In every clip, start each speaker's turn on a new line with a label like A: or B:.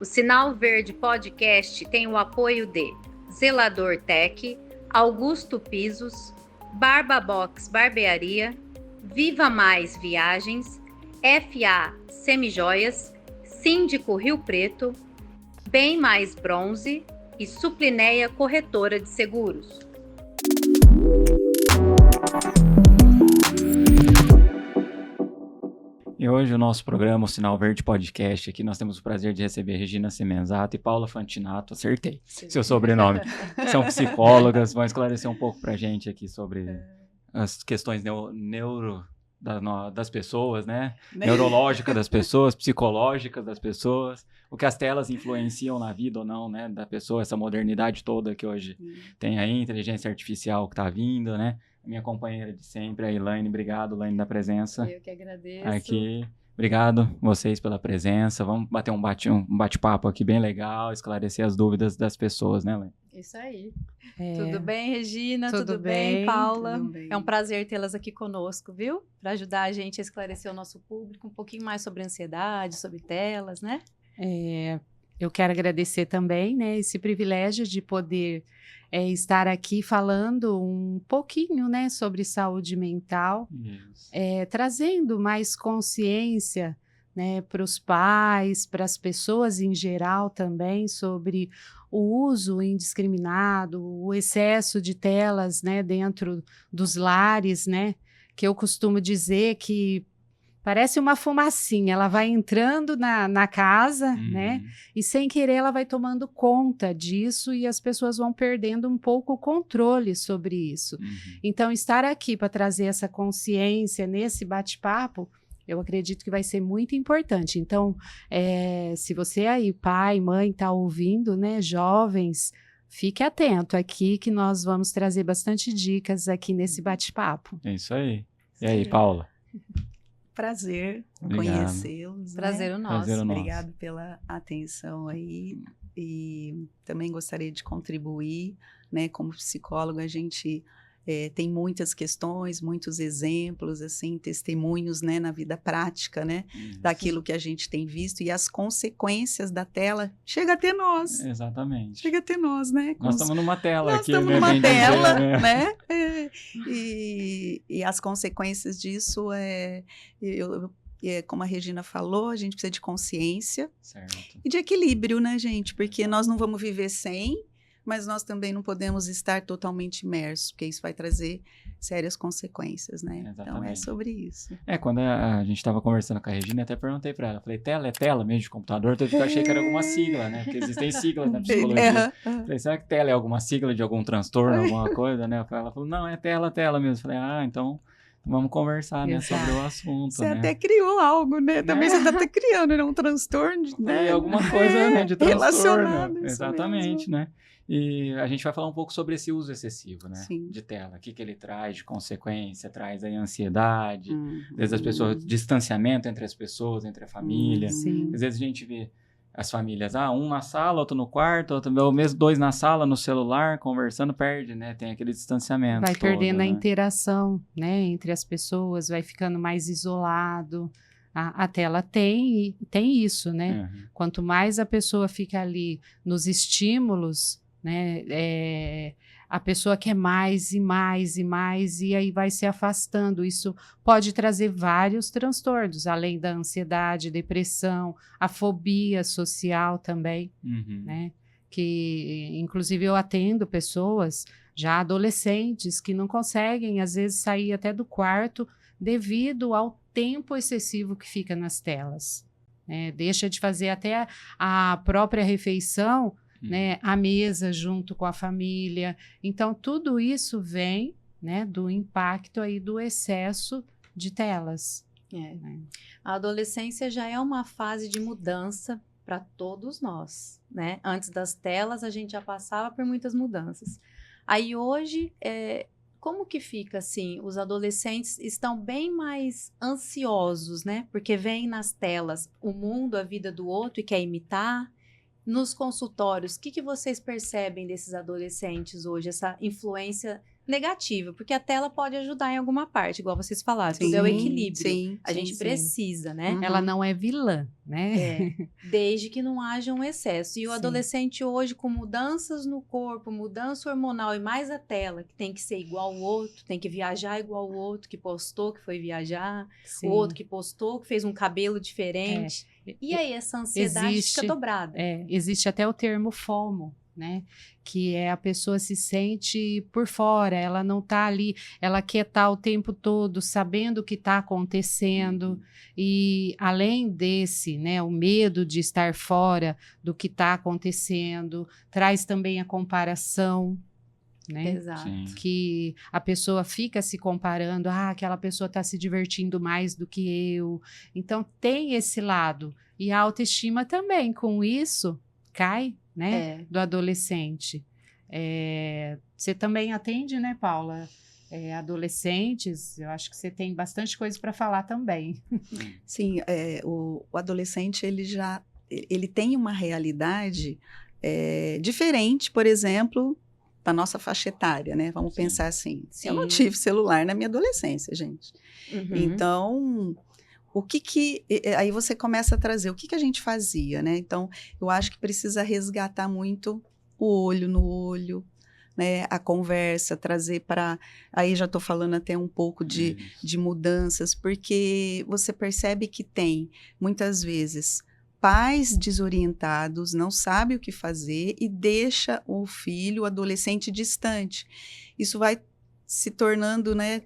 A: O Sinal Verde Podcast tem o apoio de Zelador Tech, Augusto Pisos, Barba Box Barbearia, Viva Mais Viagens, FA Semijoias, Síndico Rio Preto, Bem Mais Bronze e Suplineia Corretora de Seguros.
B: E hoje o nosso programa, o Sinal Verde Podcast, aqui nós temos o prazer de receber Regina Semenzato e Paula Fantinato, acertei seu sobrenome. São psicólogas, vão esclarecer um pouco pra gente aqui sobre as questões das pessoas, né? Neurológicas das pessoas, psicológicas das pessoas, o que as telas influenciam na vida ou não, né, da pessoa, essa modernidade toda que hoje tem aí, inteligência artificial que tá vindo, né? Minha companheira de sempre, a Elaine. Obrigado, Elaine, da presença.
C: Eu que agradeço.
B: Aqui. Obrigado vocês pela presença. Vamos bater um bate-papo aqui bem legal, esclarecer as dúvidas das pessoas, né, Elaine?
C: Isso aí. Tudo bem, Regina?
D: Tudo bem,
C: Paula?
D: Tudo bem.
C: É um prazer tê-las aqui conosco, viu? Para ajudar a gente a esclarecer o nosso público um pouquinho mais sobre ansiedade, sobre telas, né?
D: Eu quero agradecer também, né, esse privilégio de poder estar aqui falando um pouquinho, né, sobre saúde mental, trazendo mais consciência, né, para os pais, para as pessoas em geral também, sobre o uso indiscriminado, o excesso de telas, né, dentro dos lares, né, que eu costumo dizer que parece uma fumacinha, ela vai entrando na casa, né? E sem querer ela vai tomando conta disso e as pessoas vão perdendo um pouco o controle sobre isso. Então, estar aqui para trazer essa consciência nesse bate-papo, eu acredito que vai ser muito importante. Então, se você aí, pai, mãe, está ouvindo, né? Jovens, fique atento aqui que nós vamos trazer bastante dicas aqui nesse bate-papo.
B: É isso aí. E aí, Paula?
D: Prazer conhecê-los.
C: Prazer,
D: né?
C: o nosso.
B: Prazer o nosso.
D: Obrigado pela atenção aí. E também gostaria de contribuir, né? Como psicólogo, a gente tem muitas questões, muitos exemplos, assim, testemunhos, né? Na vida prática, né? Daquilo que a gente tem visto e as consequências da tela chega até nós.
B: Exatamente.
D: Chega até nós, né?
B: Nós estamos numa tela
D: Nós
B: aqui,
D: estamos
B: né?
D: numa
B: bem
D: tela,
B: dizer,
D: né? E as consequências disso como a Regina falou, a gente precisa de consciência
B: Certo.
D: e de equilíbrio, né, gente? Porque nós não vamos viver sem, mas nós também não podemos estar totalmente imersos, porque isso vai trazer sérias consequências, né?
B: Exatamente.
D: Então é sobre isso.
B: Quando a gente estava conversando com a Regina, até perguntei para ela, falei, tela é tela mesmo de computador? Eu achei que era alguma sigla, né? Porque existem siglas na psicologia. Falei, será que tela é alguma sigla de algum transtorno, alguma coisa, né? Ela falou, não, é tela mesmo. Falei, então vamos conversar, né, sobre o assunto,
D: Você
B: né?
D: até criou algo, né? Também você está até criando, né? Um transtorno, né?
B: E alguma coisa, né, de transtorno.
D: Relacionado,
B: Exatamente, né? E a gente vai falar um pouco sobre esse uso excessivo, né?
D: Sim.
B: De tela. O que ele traz de consequência, traz aí ansiedade, desde as pessoas, distanciamento entre as pessoas, entre a família.
D: Sim.
B: Às vezes a gente vê as famílias, um na sala, outro no quarto, outro, ou mesmo dois na sala, no celular, conversando, perde, né? Tem aquele distanciamento.
D: Vai perdendo
B: todo,
D: a
B: né?
D: interação, né, entre as pessoas, vai ficando mais isolado. A tela tem isso, né? Quanto mais a pessoa fica ali nos estímulos, né, a pessoa quer mais e mais e mais, e aí vai se afastando. Isso pode trazer vários transtornos, além da ansiedade, depressão, a fobia social também, né? Que, inclusive, eu atendo pessoas, já adolescentes, que não conseguem, às vezes, sair até do quarto devido ao tempo excessivo que fica nas telas. Né? Deixa de fazer até a própria refeição, né, à mesa junto com a família. Então, tudo isso vem, né, do impacto aí do excesso de telas. Né?
C: A adolescência já é uma fase de mudança para todos nós, né? Antes das telas, a gente já passava por muitas mudanças. Aí hoje, como que fica assim? Os adolescentes estão bem mais ansiosos, né? Porque veem nas telas o mundo, a vida do outro e quer imitar. Nos consultórios, o que vocês percebem desses adolescentes hoje, essa influência negativa, porque a tela pode ajudar em alguma parte, igual vocês falaram, tudo é o equilíbrio. A gente precisa, né?
D: Ela não é vilã, né?
C: Desde que não haja um excesso. E o adolescente hoje, com mudanças no corpo, mudança hormonal e mais a tela, que tem que ser igual ao outro, tem que viajar igual ao outro, que postou que foi viajar, o outro que postou que fez um cabelo diferente. E aí essa ansiedade fica dobrada.
D: Existe até o termo FOMO, né? Que é a pessoa se sente por fora, ela não tá ali, ela quer estar o tempo todo sabendo o que está acontecendo, e além desse, né, o medo de estar fora do que está acontecendo, traz também a comparação, né?
C: Exato.
D: Que a pessoa fica se comparando, aquela pessoa está se divertindo mais do que eu, então tem esse lado, e a autoestima também, com isso, cai, né, do adolescente. Você também atende, né, Paula? Adolescentes, eu acho que você tem bastante coisa para falar também.
E: Sim, o adolescente, ele tem uma realidade diferente, por exemplo, da nossa faixa etária, né? Vamos pensar assim. Eu não tive celular na minha adolescência, gente. Então, aí você começa a trazer o que a gente fazia, né? Então, eu acho que precisa resgatar muito o olho no olho, né? A conversa, trazer para... Aí já estou falando até um pouco de mudanças, porque você percebe que tem, muitas vezes, pais desorientados, não sabem o que fazer e deixa o filho, o adolescente, distante. Isso vai se tornando, né?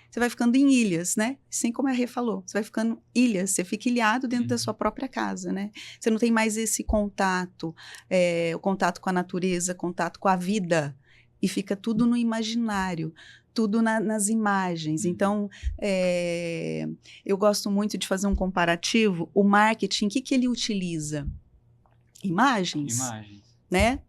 E: Você vai ficando em ilhas, né? Assim como a Rê falou, você vai ficando ilhas, você fica ilhado dentro da sua própria casa, né? Você não tem mais esse contato, o contato com a natureza, contato com a vida, e fica tudo no imaginário, tudo nas imagens. Então, eu gosto muito de fazer um comparativo. O marketing, o que ele utiliza? Imagens. Né?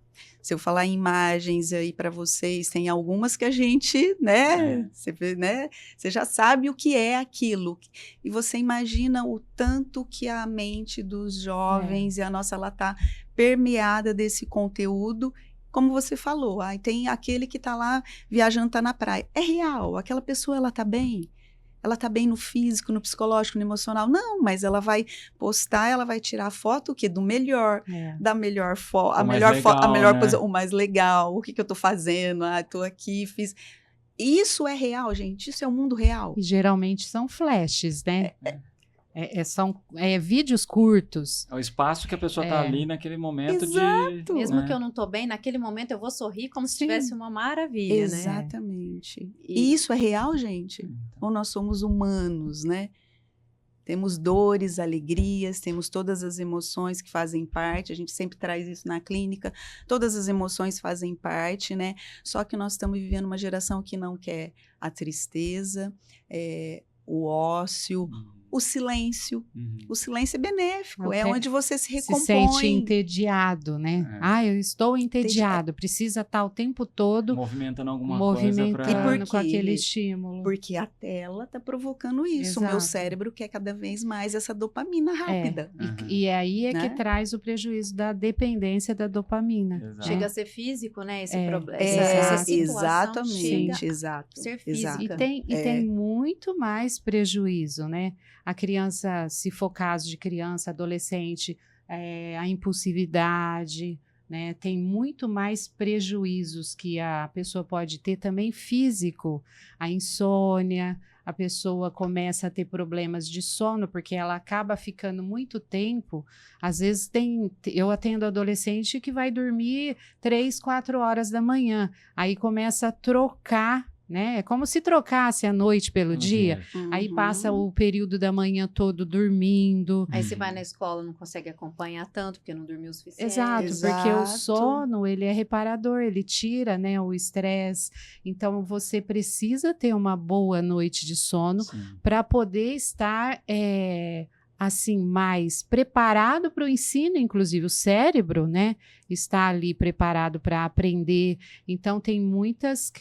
E: Se eu falar em imagens aí para vocês, tem algumas que a gente, né? Você já sabe o que é aquilo. E você imagina o tanto que a mente dos jovens e a nossa, ela está permeada desse conteúdo. Como você falou, tem aquele que está lá viajando, está na praia. É real, aquela pessoa, ela está bem? Ela está bem no físico, no psicológico, no emocional? Não, mas ela vai postar, ela vai tirar foto o quê? Do melhor, da melhor foto, a melhor coisa, o mais legal, o que eu estou fazendo, estou aqui, fiz... Isso é real, gente, isso é o mundo real.
D: E geralmente são flashes, né? São vídeos curtos.
B: É o espaço que a pessoa está ali naquele momento.
E: Exato.
C: Mesmo que eu não estou bem, naquele momento eu vou sorrir como se tivesse uma maravilha,
E: Exatamente. Né? E isso é real, gente? Ou nós somos humanos, né? Temos dores, alegrias, temos todas as emoções que fazem parte, a gente sempre traz isso na clínica, todas as emoções fazem parte, né? Só que nós estamos vivendo uma geração que não quer a tristeza, o ócio, o silêncio. O silêncio é benéfico, é onde você se recompõe.
D: Se sente entediado, né? Eu estou entediado, precisa estar o tempo todo
B: movimentando alguma coisa
D: com aquele estímulo.
E: Porque a tela está provocando isso. O meu cérebro quer cada vez mais essa dopamina rápida.
D: E aí que traz o prejuízo da dependência da dopamina.
C: Chega a ser físico, né? Esse problema.
E: Exatamente, exato.
C: Ser físico.
D: E tem muito mais prejuízo, né? A criança, se for caso de criança, adolescente, a impulsividade, né? Tem muito mais prejuízos que a pessoa pode ter também físico, a insônia, a pessoa começa a ter problemas de sono, porque ela acaba ficando muito tempo, às vezes eu atendo adolescente que vai dormir 3, 4 horas da manhã, aí começa a trocar, né? É como se trocasse a noite pelo dia. Aí passa o período da manhã todo dormindo.
C: Aí você vai na escola, não consegue acompanhar tanto, porque não dormiu o suficiente.
D: Exato, porque o sono, ele é reparador, ele tira, né, o estresse. Então, você precisa ter uma boa noite de sono para poder estar... assim, mais preparado para o ensino, inclusive o cérebro, né, está ali preparado para aprender. Então, tem muitas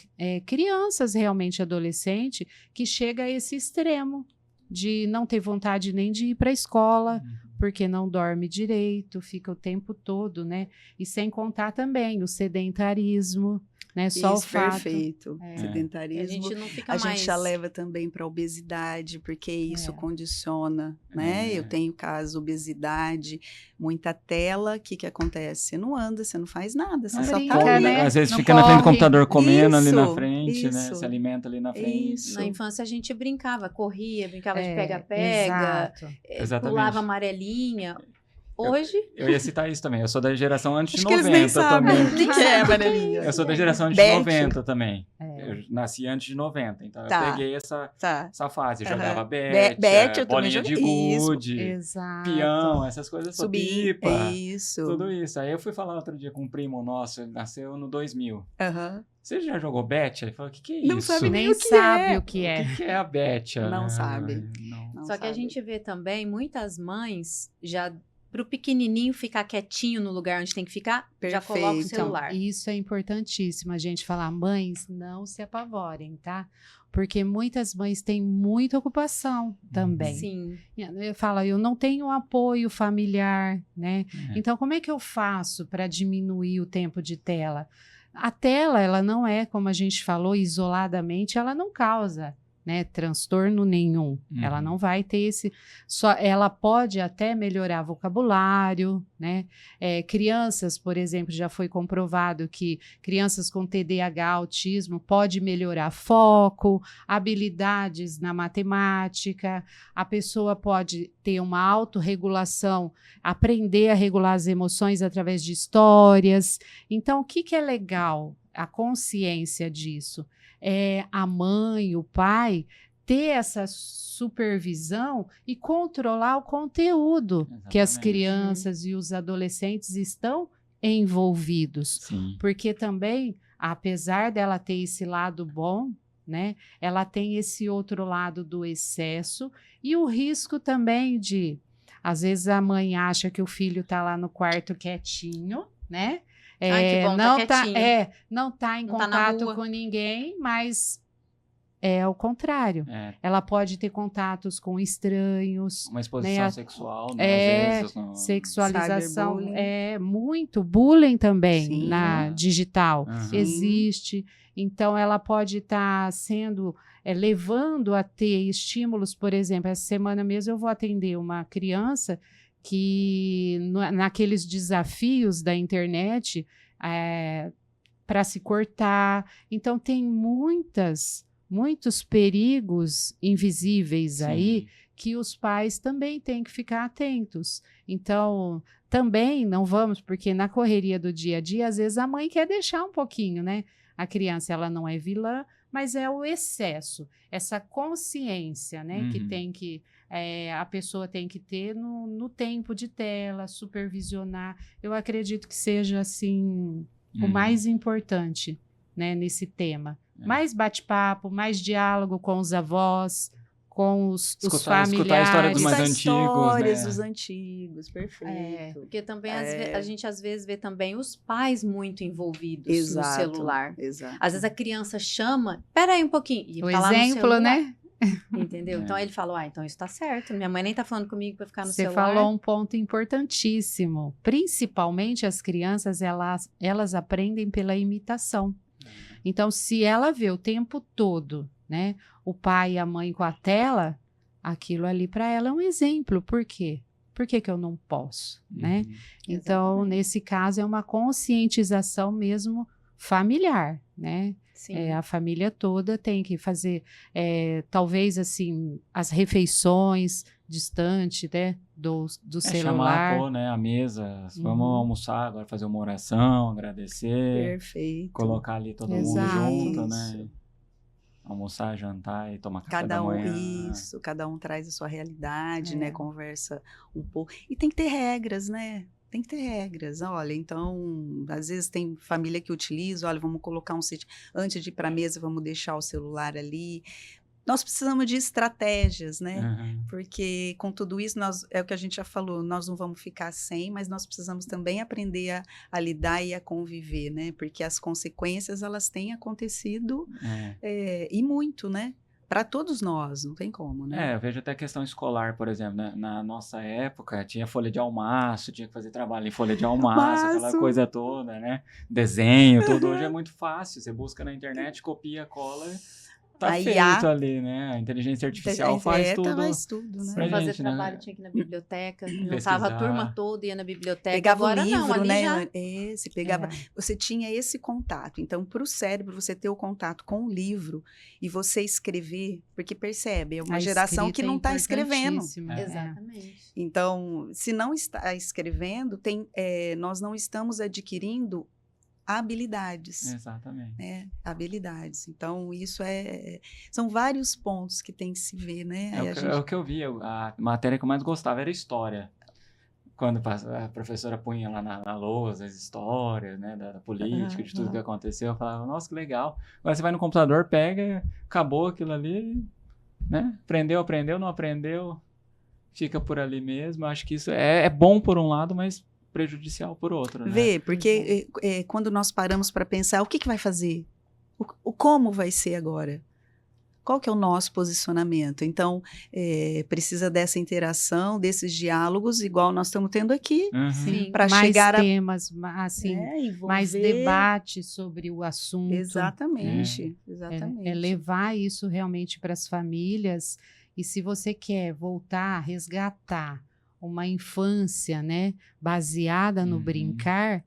D: crianças, realmente adolescentes, que chega a esse extremo de não ter vontade nem de ir para a escola, porque não dorme direito, fica o tempo todo, né, e sem contar também o sedentarismo, né? Só o fato.
E: Perfeito. Sedentarismo.
C: A gente não fica
E: A
C: mais...
E: gente já leva também para obesidade, porque isso condiciona, né? Eu tenho caso obesidade, muita tela, o que acontece? Você não anda, você não faz nada, você só tá ali.
D: né?
B: Às vezes
E: não
B: fica na frente do
E: corre.
B: computador comendo ali na
E: Isso,
B: frente, né?
E: isso.
B: Se alimenta ali na frente.
E: Isso.
C: Na infância a gente brincava, corria, brincava de
D: É,
C: pega-pega,
B: Exatamente.
C: pulava amarelinha. Hoje...
B: Eu ia citar isso também. Eu sou da geração antes de
E: Acho que
B: 90
E: eles nem sabem
B: também.
E: o que é, Amarelinha.
B: Eu sou da geração antes
E: Beth.
B: de 90 também.
D: É.
B: Eu nasci antes de 90, então
E: Tá.
B: eu peguei essa fase. Eu jogava
E: Beth, eu também
B: bolinha de
E: joguei. Isso.
B: gude,
D: Exato.
B: peão, essas coisas.
E: Subir,
B: Pipa,
E: isso.
B: tudo isso. Aí eu fui falar outro dia com um primo nosso, ele nasceu no 2000.
E: Aham.
B: Você já jogou Beth? Ele falou, o que é
E: Não
B: isso?
E: sabe
D: Nem
E: o que
D: sabe
E: é.
D: o que é.
B: O que é a Beth?
E: Não sabe.
B: Não.
C: Só que a gente vê também muitas mães já pro pequenininho ficar quietinho no lugar onde tem que ficar, já coloca o
E: Perfeito.
C: celular.
D: Isso é importantíssimo, a gente falar, mães, não se apavorem, tá? Porque muitas mães têm muita ocupação também.
C: Sim.
D: Eu falo, eu não tenho apoio familiar, né? Então, como é que eu faço para diminuir o tempo de tela? A tela, ela não é, como a gente falou, isoladamente, ela não causa, né, transtorno nenhum. Ela não vai ter esse... ela pode até melhorar vocabulário, né? Crianças, por exemplo, já foi comprovado que crianças com TDAH, autismo, pode melhorar foco, habilidades na matemática, a pessoa pode ter uma autorregulação, aprender a regular as emoções através de histórias. Então, o que é legal? A consciência disso. A mãe, o pai, ter essa supervisão e controlar o conteúdo que as crianças e os adolescentes estão envolvidos.
B: Sim.
D: Porque também, apesar dela ter esse lado bom, né, ela tem esse outro lado do excesso e o risco também de, às vezes a mãe acha que o filho está lá no quarto quietinho, né?
C: Que bom,
D: não
C: tá quietinho.
D: Não tá em
C: Não tá na
D: contato
C: rua.
D: com ninguém, mas é o contrário. Ela pode ter contatos com estranhos.
B: Uma exposição
D: né?
B: sexual, né? Às vezes,
D: Sexualização,
E: Cyberbullying.
D: muito bullying também
E: Sim.
D: na digital.
B: Uhum.
D: Existe. Então, ela pode estar sendo, levando a ter estímulos, por exemplo, essa semana mesmo eu vou atender uma criança que naqueles desafios da internet para se cortar. Então, tem muitos perigos invisíveis aí que os pais também têm que ficar atentos. Então, também não vamos, porque na correria do dia a dia, às vezes a mãe quer deixar um pouquinho, né? A criança, ela não é vilã, mas é o excesso, essa consciência, né? Que tem que... a pessoa tem que ter no tempo de tela, supervisionar. Eu acredito que seja, assim, o mais importante, né, nesse tema. Mais bate-papo, mais diálogo com os avós, com os familiares.
B: Escutar a história dos mais antigos,
E: histórias
B: né?
E: dos antigos, perfeito.
C: Porque também a gente às vezes vê também os pais muito envolvidos no celular.
E: Exato.
C: Às vezes a criança chama, pera aí um pouquinho, e
D: O
C: tá lá no
D: exemplo,
C: celular.
D: né?
C: Entendeu? Então ele falou, então isso tá certo. Minha mãe nem tá falando comigo para ficar no
D: Você
C: celular.
D: falou um ponto importantíssimo. Principalmente as crianças, elas aprendem pela imitação. Então, se ela vê o tempo todo, né, o pai e a mãe com a tela, aquilo ali para ela é um exemplo. Por quê? Por que eu não posso, né? Então, nesse caso, é uma conscientização mesmo familiar, né?
C: Sim.
D: A família toda tem que fazer, talvez, assim, as refeições distante, né, do celular.
B: Chamar, né, a mesa, vamos almoçar agora, fazer uma oração, agradecer.
E: Perfeito.
B: Colocar ali todo mundo junto, né? Almoçar, jantar e tomar café da manhã.
E: Cada um traz a sua realidade, né? Conversa um pouco. E tem que ter regras, né? Tem que ter regras. Olha, então, às vezes tem família que utiliza, olha, vamos colocar um sítio. Antes de ir para a mesa, vamos deixar o celular ali. Nós precisamos de estratégias, né? Porque com tudo isso, é o que a gente já falou, nós não vamos ficar sem, mas nós precisamos também aprender a lidar e a conviver, né? Porque as consequências, elas têm acontecido e muito, né? para todos nós, não tem como, né?
B: Eu vejo até a questão escolar, por exemplo, né? Na nossa época, tinha folha de almaço, tinha que fazer trabalho em folha de almaço, aquela coisa toda, né? Desenho, tudo. Hoje é muito fácil, você busca na internet, copia, cola, tá feito ali, né? A inteligência artificial faz tudo.
E: Faz tudo, né?
C: Pra fazer
B: gente,
C: trabalho,
B: né?
C: tinha que ir na biblioteca, juntava
B: Pesquisar.
C: a turma toda, ia na biblioteca.
E: Pegava
C: Agora
E: o livro,
C: não, ali
E: né?
C: já...
E: Você pegava, você tinha esse contato. Então, para o cérebro, você ter o contato com o livro e você escrever, porque percebe, é uma geração que não está escrevendo.
C: Exatamente.
E: Então, se não está escrevendo, nós não estamos adquirindo habilidades.
B: Exatamente.
E: Né? Habilidades. Então, isso são vários pontos que tem que se ver, né?
B: É o que eu vi, a matéria que eu mais gostava era história. Quando a professora punha lá na lousa as histórias, né, da política, de tudo que aconteceu, eu falava, nossa, que legal. Agora você vai no computador, pega, acabou aquilo ali, né? Aprendeu, não aprendeu, fica por ali mesmo. Eu acho que isso é bom por um lado, mas prejudicial por outro, né?
E: Porque quando nós paramos para pensar, o que vai fazer? Como vai ser agora? Qual que é o nosso posicionamento? Então, precisa dessa interação, desses diálogos, igual nós estamos tendo aqui,
D: para chegar a temas, assim, mais debate sobre o assunto.
E: Exatamente.
D: Levar isso realmente para as famílias. E se você quer voltar, resgatar uma infância, né, baseada no brincar,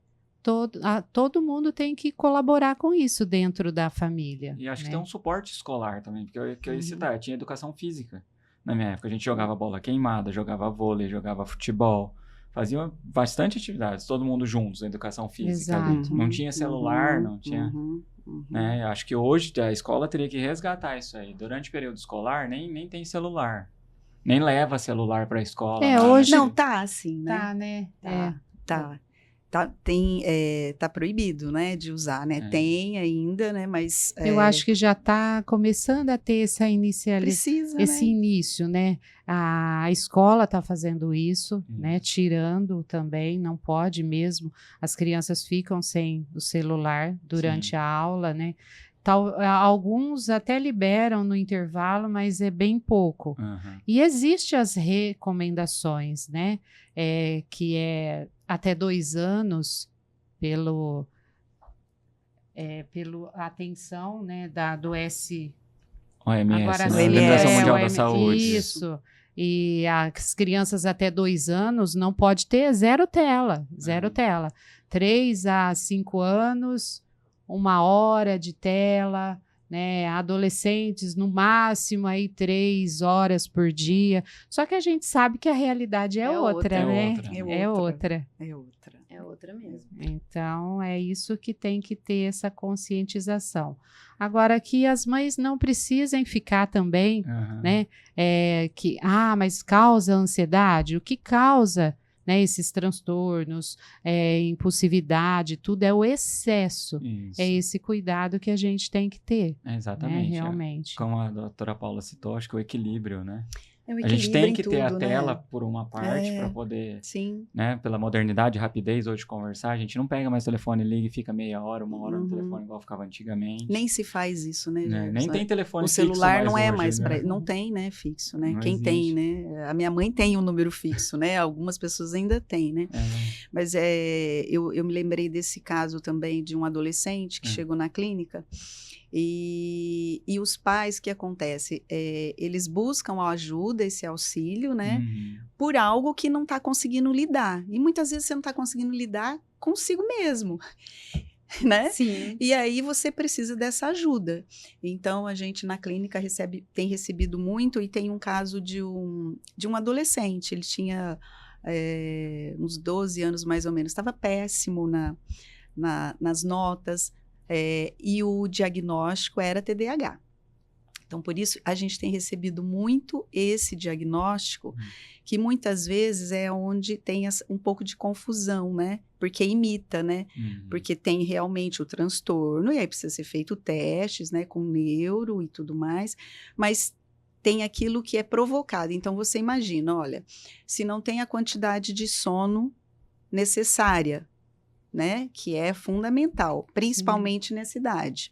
D: todo mundo tem que colaborar com isso dentro da família.
B: E acho que tem um suporte escolar também, porque eu ia citar, tinha educação física na minha época. A gente jogava bola queimada, jogava vôlei, jogava futebol, fazia bastante atividades, todo mundo juntos, na educação física. Não tinha celular, não tinha... Né? Acho que hoje a escola teria que resgatar isso aí. Durante o período escolar, nem tem celular. Nem leva celular para a escola.
E: Hoje não tá assim, né?
D: Tá, né?
E: Tá proibido, né, de usar, né? Tem ainda, né? Mas
D: eu acho que já está começando a ter essa esse início, né? A escola está fazendo isso, né? Tirando também, não pode mesmo. As crianças ficam sem o celular durante a aula, né? Alguns até liberam no intervalo, mas é bem pouco. E existem as recomendações, né? Que é até 2 anos pelo atenção, né? Do OMS,
B: agora, né? Organização Mundial da Saúde.
D: Isso. E as crianças até 2 anos não pode ter zero tela. 3 a 5 anos... 1 hora de tela, né? Adolescentes, no máximo, aí 3 horas por dia. Só que a gente sabe que a realidade é outra, né? É outra
C: mesmo.
D: Então, é isso que tem que ter essa conscientização. Agora, que as mães não precisem ficar também, né? Mas causa ansiedade? O que causa... Né, esses transtornos, impulsividade, tudo é o excesso. É esse cuidado que a gente tem que ter.
B: Exatamente.
D: Né, realmente.
B: Como a doutora Paula citou, acho que o equilíbrio, né? A gente tem que ter a tela por uma parte para poder, né, pela modernidade, rapidez hoje de conversar, a gente não pega mais o telefone, liga e fica meia hora, 1 hora no telefone igual ficava antigamente.
E: Nem se faz isso, né?
B: Nem tem telefone fixo.
E: O celular não é
B: hoje,
E: mais
B: né?
E: não tem, né, fixo, né?
B: Não
E: Quem
B: existe.
E: tem, né? A minha mãe tem um número fixo, né? Algumas pessoas ainda têm, né? Mas eu me lembrei desse caso também de um adolescente que chegou na clínica. E os pais, o que acontece? Eles buscam a ajuda, esse auxílio, né? Por algo que não está conseguindo lidar. E muitas vezes você não está conseguindo lidar consigo mesmo, né?
C: Sim.
E: E aí você precisa dessa ajuda. Então, a gente na clínica tem recebido muito, e tem um caso de um adolescente. Ele tinha uns 12 anos, mais ou menos. Estava péssimo nas notas. E o diagnóstico era TDAH. Então, por isso, a gente tem recebido muito esse diagnóstico, que muitas vezes é onde tem um pouco de confusão, né? Porque imita, né? Porque tem realmente o transtorno, e aí precisa ser feito testes, né? Com neuro e tudo mais, mas tem aquilo que é provocado. Então, você imagina, olha, se não tem a quantidade de sono necessária, né? Que é fundamental, principalmente nessa idade.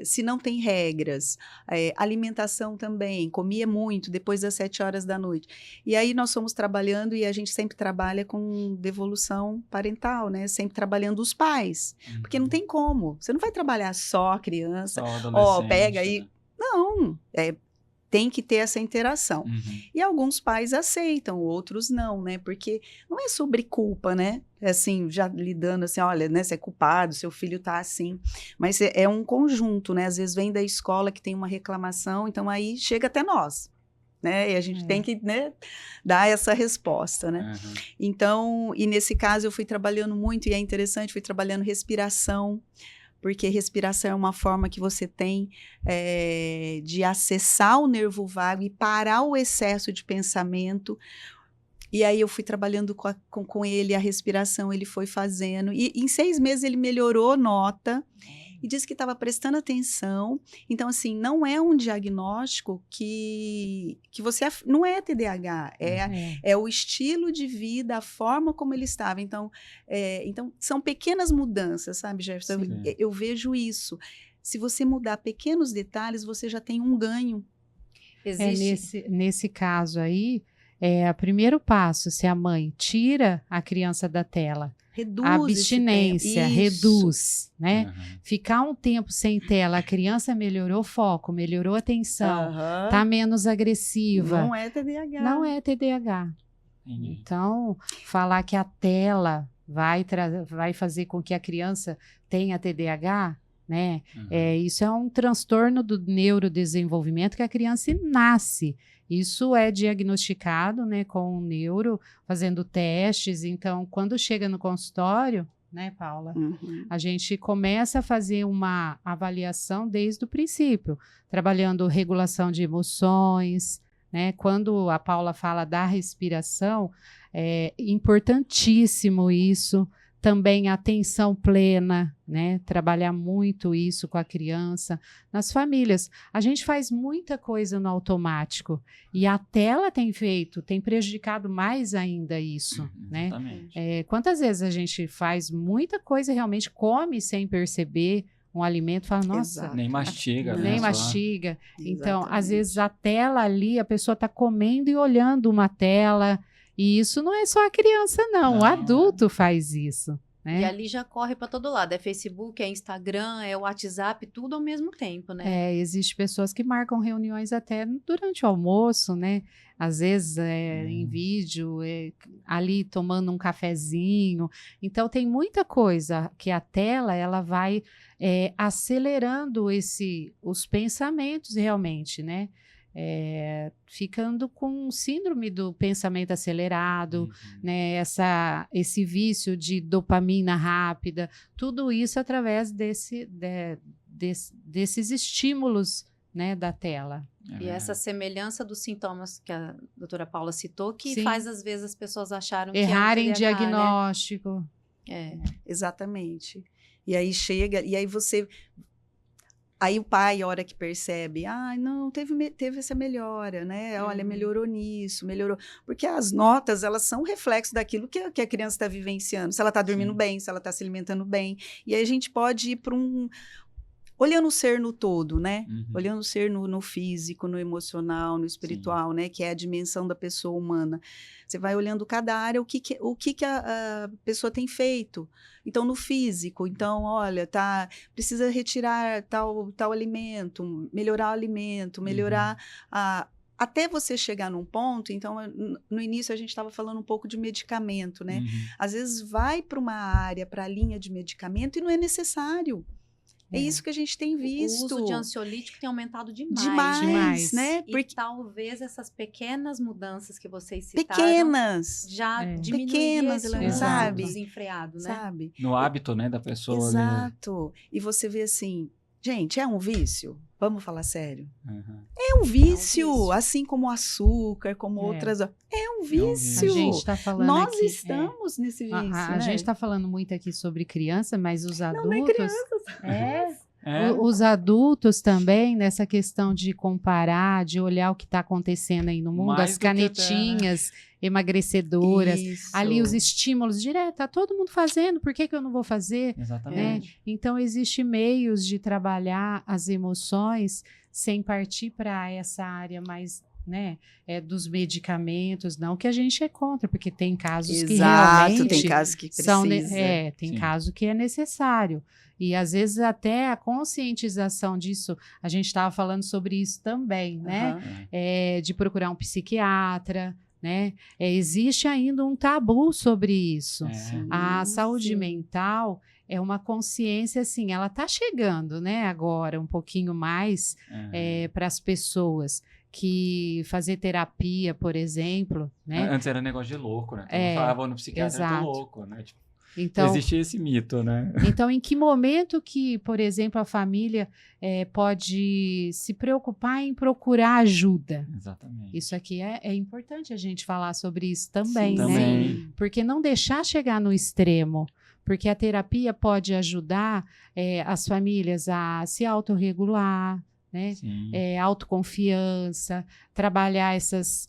E: Se não tem regras, alimentação também, comia muito depois das 7 horas da noite. E aí nós fomos trabalhando e a gente sempre trabalha com devolução parental, né? Sempre trabalhando os pais, porque não tem como. Você não vai trabalhar só a criança, pega aí. Não, tem que ter essa interação. E alguns pais aceitam, outros não, né? Porque não é sobre culpa, né? Assim, já lidando assim, olha, né? Você é culpado, seu filho tá assim. Mas é um conjunto, né? Às vezes vem da escola que tem uma reclamação, então aí chega até nós, né? E a gente tem que, né, dar essa resposta, né? Então, e nesse caso eu fui trabalhando muito, e é interessante, fui trabalhando respiração, porque respiração é uma forma que você tem de acessar o nervo vago e parar o excesso de pensamento. E aí eu fui trabalhando com ele a respiração, ele foi fazendo. E em 6 meses ele melhorou nota e disse que estava prestando atenção. Então, assim, não é um diagnóstico que você... Não é TDAH, é o estilo de vida, a forma como ele estava. Então, são pequenas mudanças, sabe, Jefferson? Eu vejo isso. Se você mudar pequenos detalhes, você já tem um ganho.
D: Nesse caso aí, o primeiro passo, se a mãe tira a criança da tela,
E: reduz
D: a abstinência, reduz, né? Ficar um tempo sem tela, a criança melhorou o foco, melhorou a atenção, tá menos agressiva.
E: Não é TDAH.
D: Não é TDAH. Então, falar que a tela vai fazer com que a criança tenha TDAH, né? Isso é um transtorno do neurodesenvolvimento que a criança nasce. Isso é diagnosticado, né, com o neuro, fazendo testes. Então, quando chega no consultório, né, Paula, a gente começa a fazer uma avaliação desde o princípio, trabalhando regulação de emoções, né? Quando a Paula fala da respiração, é importantíssimo isso. Também atenção plena, né? Trabalhar muito isso com a criança. Nas famílias, a gente faz muita coisa no automático e a tela tem prejudicado mais ainda isso, né? Quantas vezes a gente faz muita coisa e realmente come sem perceber um alimento, fala, nossa...
B: Nem mastiga.
D: Nem mastiga. Então, às vezes a tela ali, a pessoa está comendo e olhando uma tela... E isso não é só a criança, não. O adulto faz isso, né?
C: E ali já corre para todo lado. É Facebook, é Instagram, é WhatsApp, tudo ao mesmo tempo, né?
D: Existem pessoas que marcam reuniões até durante o almoço, né? Às vezes em vídeo, ali tomando um cafezinho. Então, tem muita coisa que a tela, ela vai acelerando os pensamentos realmente, né? Ficando com síndrome do pensamento acelerado, né, esse vício de dopamina rápida, tudo isso através desses estímulos, né, da tela.
C: E essa semelhança dos sintomas que a doutora Paula citou, que faz às vezes as pessoas acharem
D: errarem
C: que é um TDAH,
D: diagnóstico.
C: Né?
E: Exatamente. E aí chega, e aí você... Aí o pai, a hora que percebe, não, teve essa melhora, né? Olha, melhorou nisso, melhorou. Porque as notas, elas são reflexo daquilo que a criança está vivenciando. Se ela está dormindo bem, se ela está se alimentando bem. E aí a gente pode ir para olhando o ser no todo, né? Olhando o ser no físico, no emocional, no espiritual, né? Que é a dimensão da pessoa humana. Você vai olhando cada área, o que a pessoa tem feito. Então, no físico, olha, precisa retirar tal alimento, melhorar o alimento, melhorar até você chegar num ponto. Então, no início a gente estava falando um pouco de medicamento, né? Às vezes vai para uma área, para a linha de medicamento e não é necessário. É isso que a gente tem visto.
C: O uso de ansiolítico tem aumentado demais.
E: Demais, né?
C: E talvez essas pequenas mudanças que vocês citaram já diminuíram esse uso desenfreado, né?
E: Sabe?
B: No hábito, né, da pessoa.
E: Exato. Né? E você vê assim, gente, é um vício? Vamos falar sério. É um vício, assim como o açúcar, como outras... É um vício.
D: A gente tá falando
E: Nós
D: aqui,
E: estamos nesse vício,
D: A gente está falando muito aqui sobre criança, mas os adultos...
E: Não é criança.
D: Os adultos também, nessa questão de comparar, de olhar o que está acontecendo aí no mundo,
B: Mais
D: as
B: do que até, né?
D: canetinhas emagrecedoras,
E: Isso.
D: ali os estímulos direto, tá todo mundo fazendo, por que eu não vou fazer?
B: Exatamente.
D: Então, existem meios de trabalhar as emoções sem partir para essa área mais, né, dos medicamentos, não que a gente é contra, porque tem casos que realmente
E: tem casos que
D: são,
E: precisa.
D: tem
B: Sim.
D: caso que é necessário. E às vezes até a conscientização disso, a gente estava falando sobre isso também, né?
E: Aham.
D: De procurar um psiquiatra, né? Existe ainda um tabu sobre isso.
E: Sim,
D: A saúde
E: sim.
D: mental é uma consciência, assim, ela está chegando, né? Agora, um pouquinho mais para as pessoas que fazer terapia, por exemplo, né?
B: Antes era negócio de louco, né? Todo mundo falava, vou no psiquiatra, eu
D: exato.
B: tô louco, né? Tipo,
D: Então,
B: existia esse mito, né?
D: então, em que momento que, por exemplo, a família pode se preocupar em procurar ajuda?
B: Exatamente.
D: Isso aqui é importante a gente falar sobre isso também,
E: Sim,
D: né?
B: Também.
D: Porque não deixar chegar no extremo, porque a terapia pode ajudar as famílias a se autorregular, né?
B: Sim.
D: Autoconfiança, trabalhar essas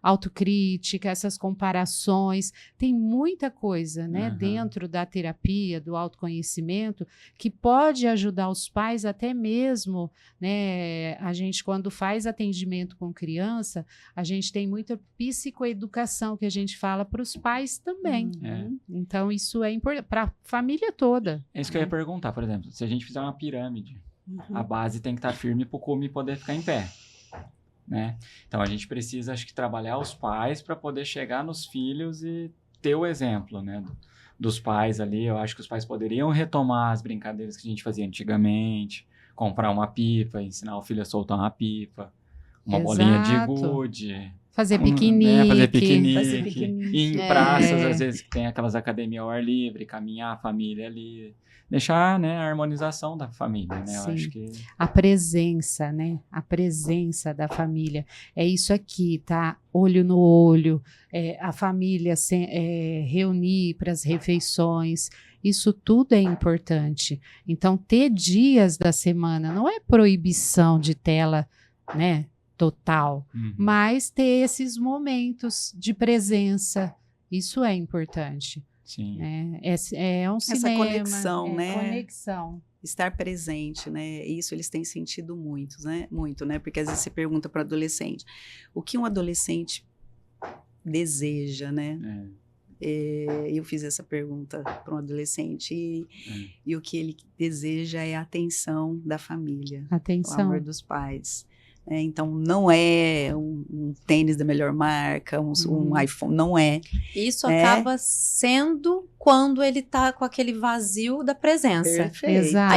D: autocrítica, essas comparações. Tem muita coisa, né, dentro da terapia, do autoconhecimento, que pode ajudar os pais até mesmo, né? A gente, quando faz atendimento com criança, a gente tem muita psicoeducação que a gente fala para os pais também. Então, isso é importante para a família toda.
B: É isso que eu ia perguntar, por exemplo, se a gente fizer uma pirâmide, a base tem que estar firme para o cume poder ficar em pé, né? Então a gente precisa, acho que, trabalhar os pais para poder chegar nos filhos e ter o exemplo, né? Dos pais ali. Eu acho que os pais poderiam retomar as brincadeiras que a gente fazia antigamente, comprar uma pipa, ensinar o filho a soltar uma pipa, uma bolinha de gude.
D: Fazer piquenique.
B: Fazer piquenique.
E: Fazer piquenique.
B: Ir em praças, às vezes, que tem aquelas academias ao ar livre, caminhar a família ali. Deixar, né, a harmonização da família, né? Eu acho que...
D: A presença, né? A presença da família. É isso aqui, tá? Olho no olho, a família reunir para as refeições. Isso tudo é importante. Então, ter dias da semana não é proibição de tela, né? Total, mas ter esses momentos de presença, isso é importante.
B: Sim.
D: É um cinema,
E: essa conexão, né?
D: Conexão.
E: Estar presente, né? Isso eles têm sentido muito, né? Muito, né? Porque às vezes você pergunta para o adolescente, o que um adolescente deseja, né? Eu fiz essa pergunta para um adolescente e o que ele deseja é a atenção da família, o amor dos pais. Então, não é um tênis da melhor marca, um iPhone, não é.
C: Isso acaba sendo quando ele tá com aquele vazio da presença.
E: Perfeito.
D: Exato.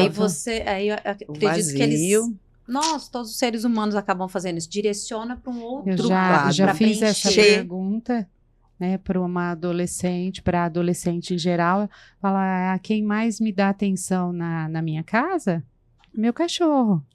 C: Aí eu acredito que eles... Nós, todos os seres humanos acabam fazendo isso. Direciona para um outro
D: lado. Eu já fiz
C: preencher.
D: essa pergunta, né, para uma adolescente, para adolescente em geral. Falar, quem mais me dá atenção na minha casa? Meu cachorro.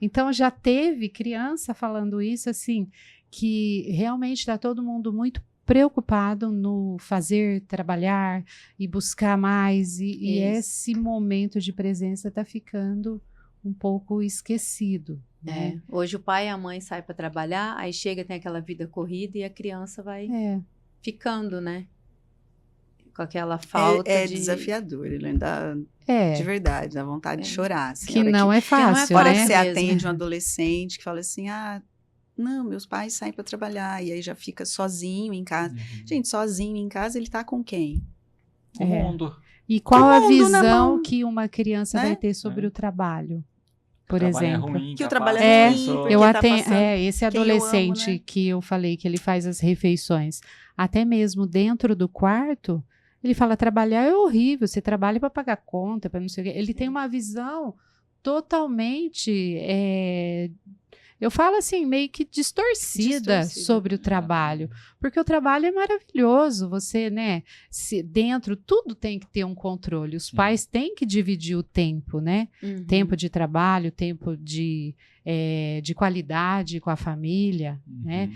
D: Então já teve criança falando isso, assim, que realmente está todo mundo muito preocupado no fazer, trabalhar e buscar mais, e esse momento de presença está ficando um pouco esquecido. Né?
C: Hoje o pai e a mãe saem para trabalhar, aí chega, tem aquela vida corrida e a criança vai ficando, né? Com aquela falta de...
E: desafiador, ele ainda... De verdade, dá vontade de chorar. Assim,
D: que não é fácil,
E: A hora
D: né?
E: que você atende um adolescente que fala assim, não, meus pais saem para trabalhar, e aí já fica sozinho em casa. Gente, sozinho em casa, ele tá com quem?
B: O mundo.
D: E qual a visão que uma criança vai ter sobre o trabalho? Por exemplo,
E: que o trabalho é ruim,
D: eu esse adolescente que eu falei que ele faz as refeições, até mesmo dentro do quarto, ele fala, trabalhar é horrível, você trabalha para pagar conta, para não sei o quê. Ele tem uma visão totalmente, eu falo assim, meio que distorcida sobre o trabalho, porque o trabalho é maravilhoso, você, né, dentro, tudo tem que ter um controle, os pais têm que dividir o tempo, né, tempo de trabalho, tempo de qualidade com a família, né,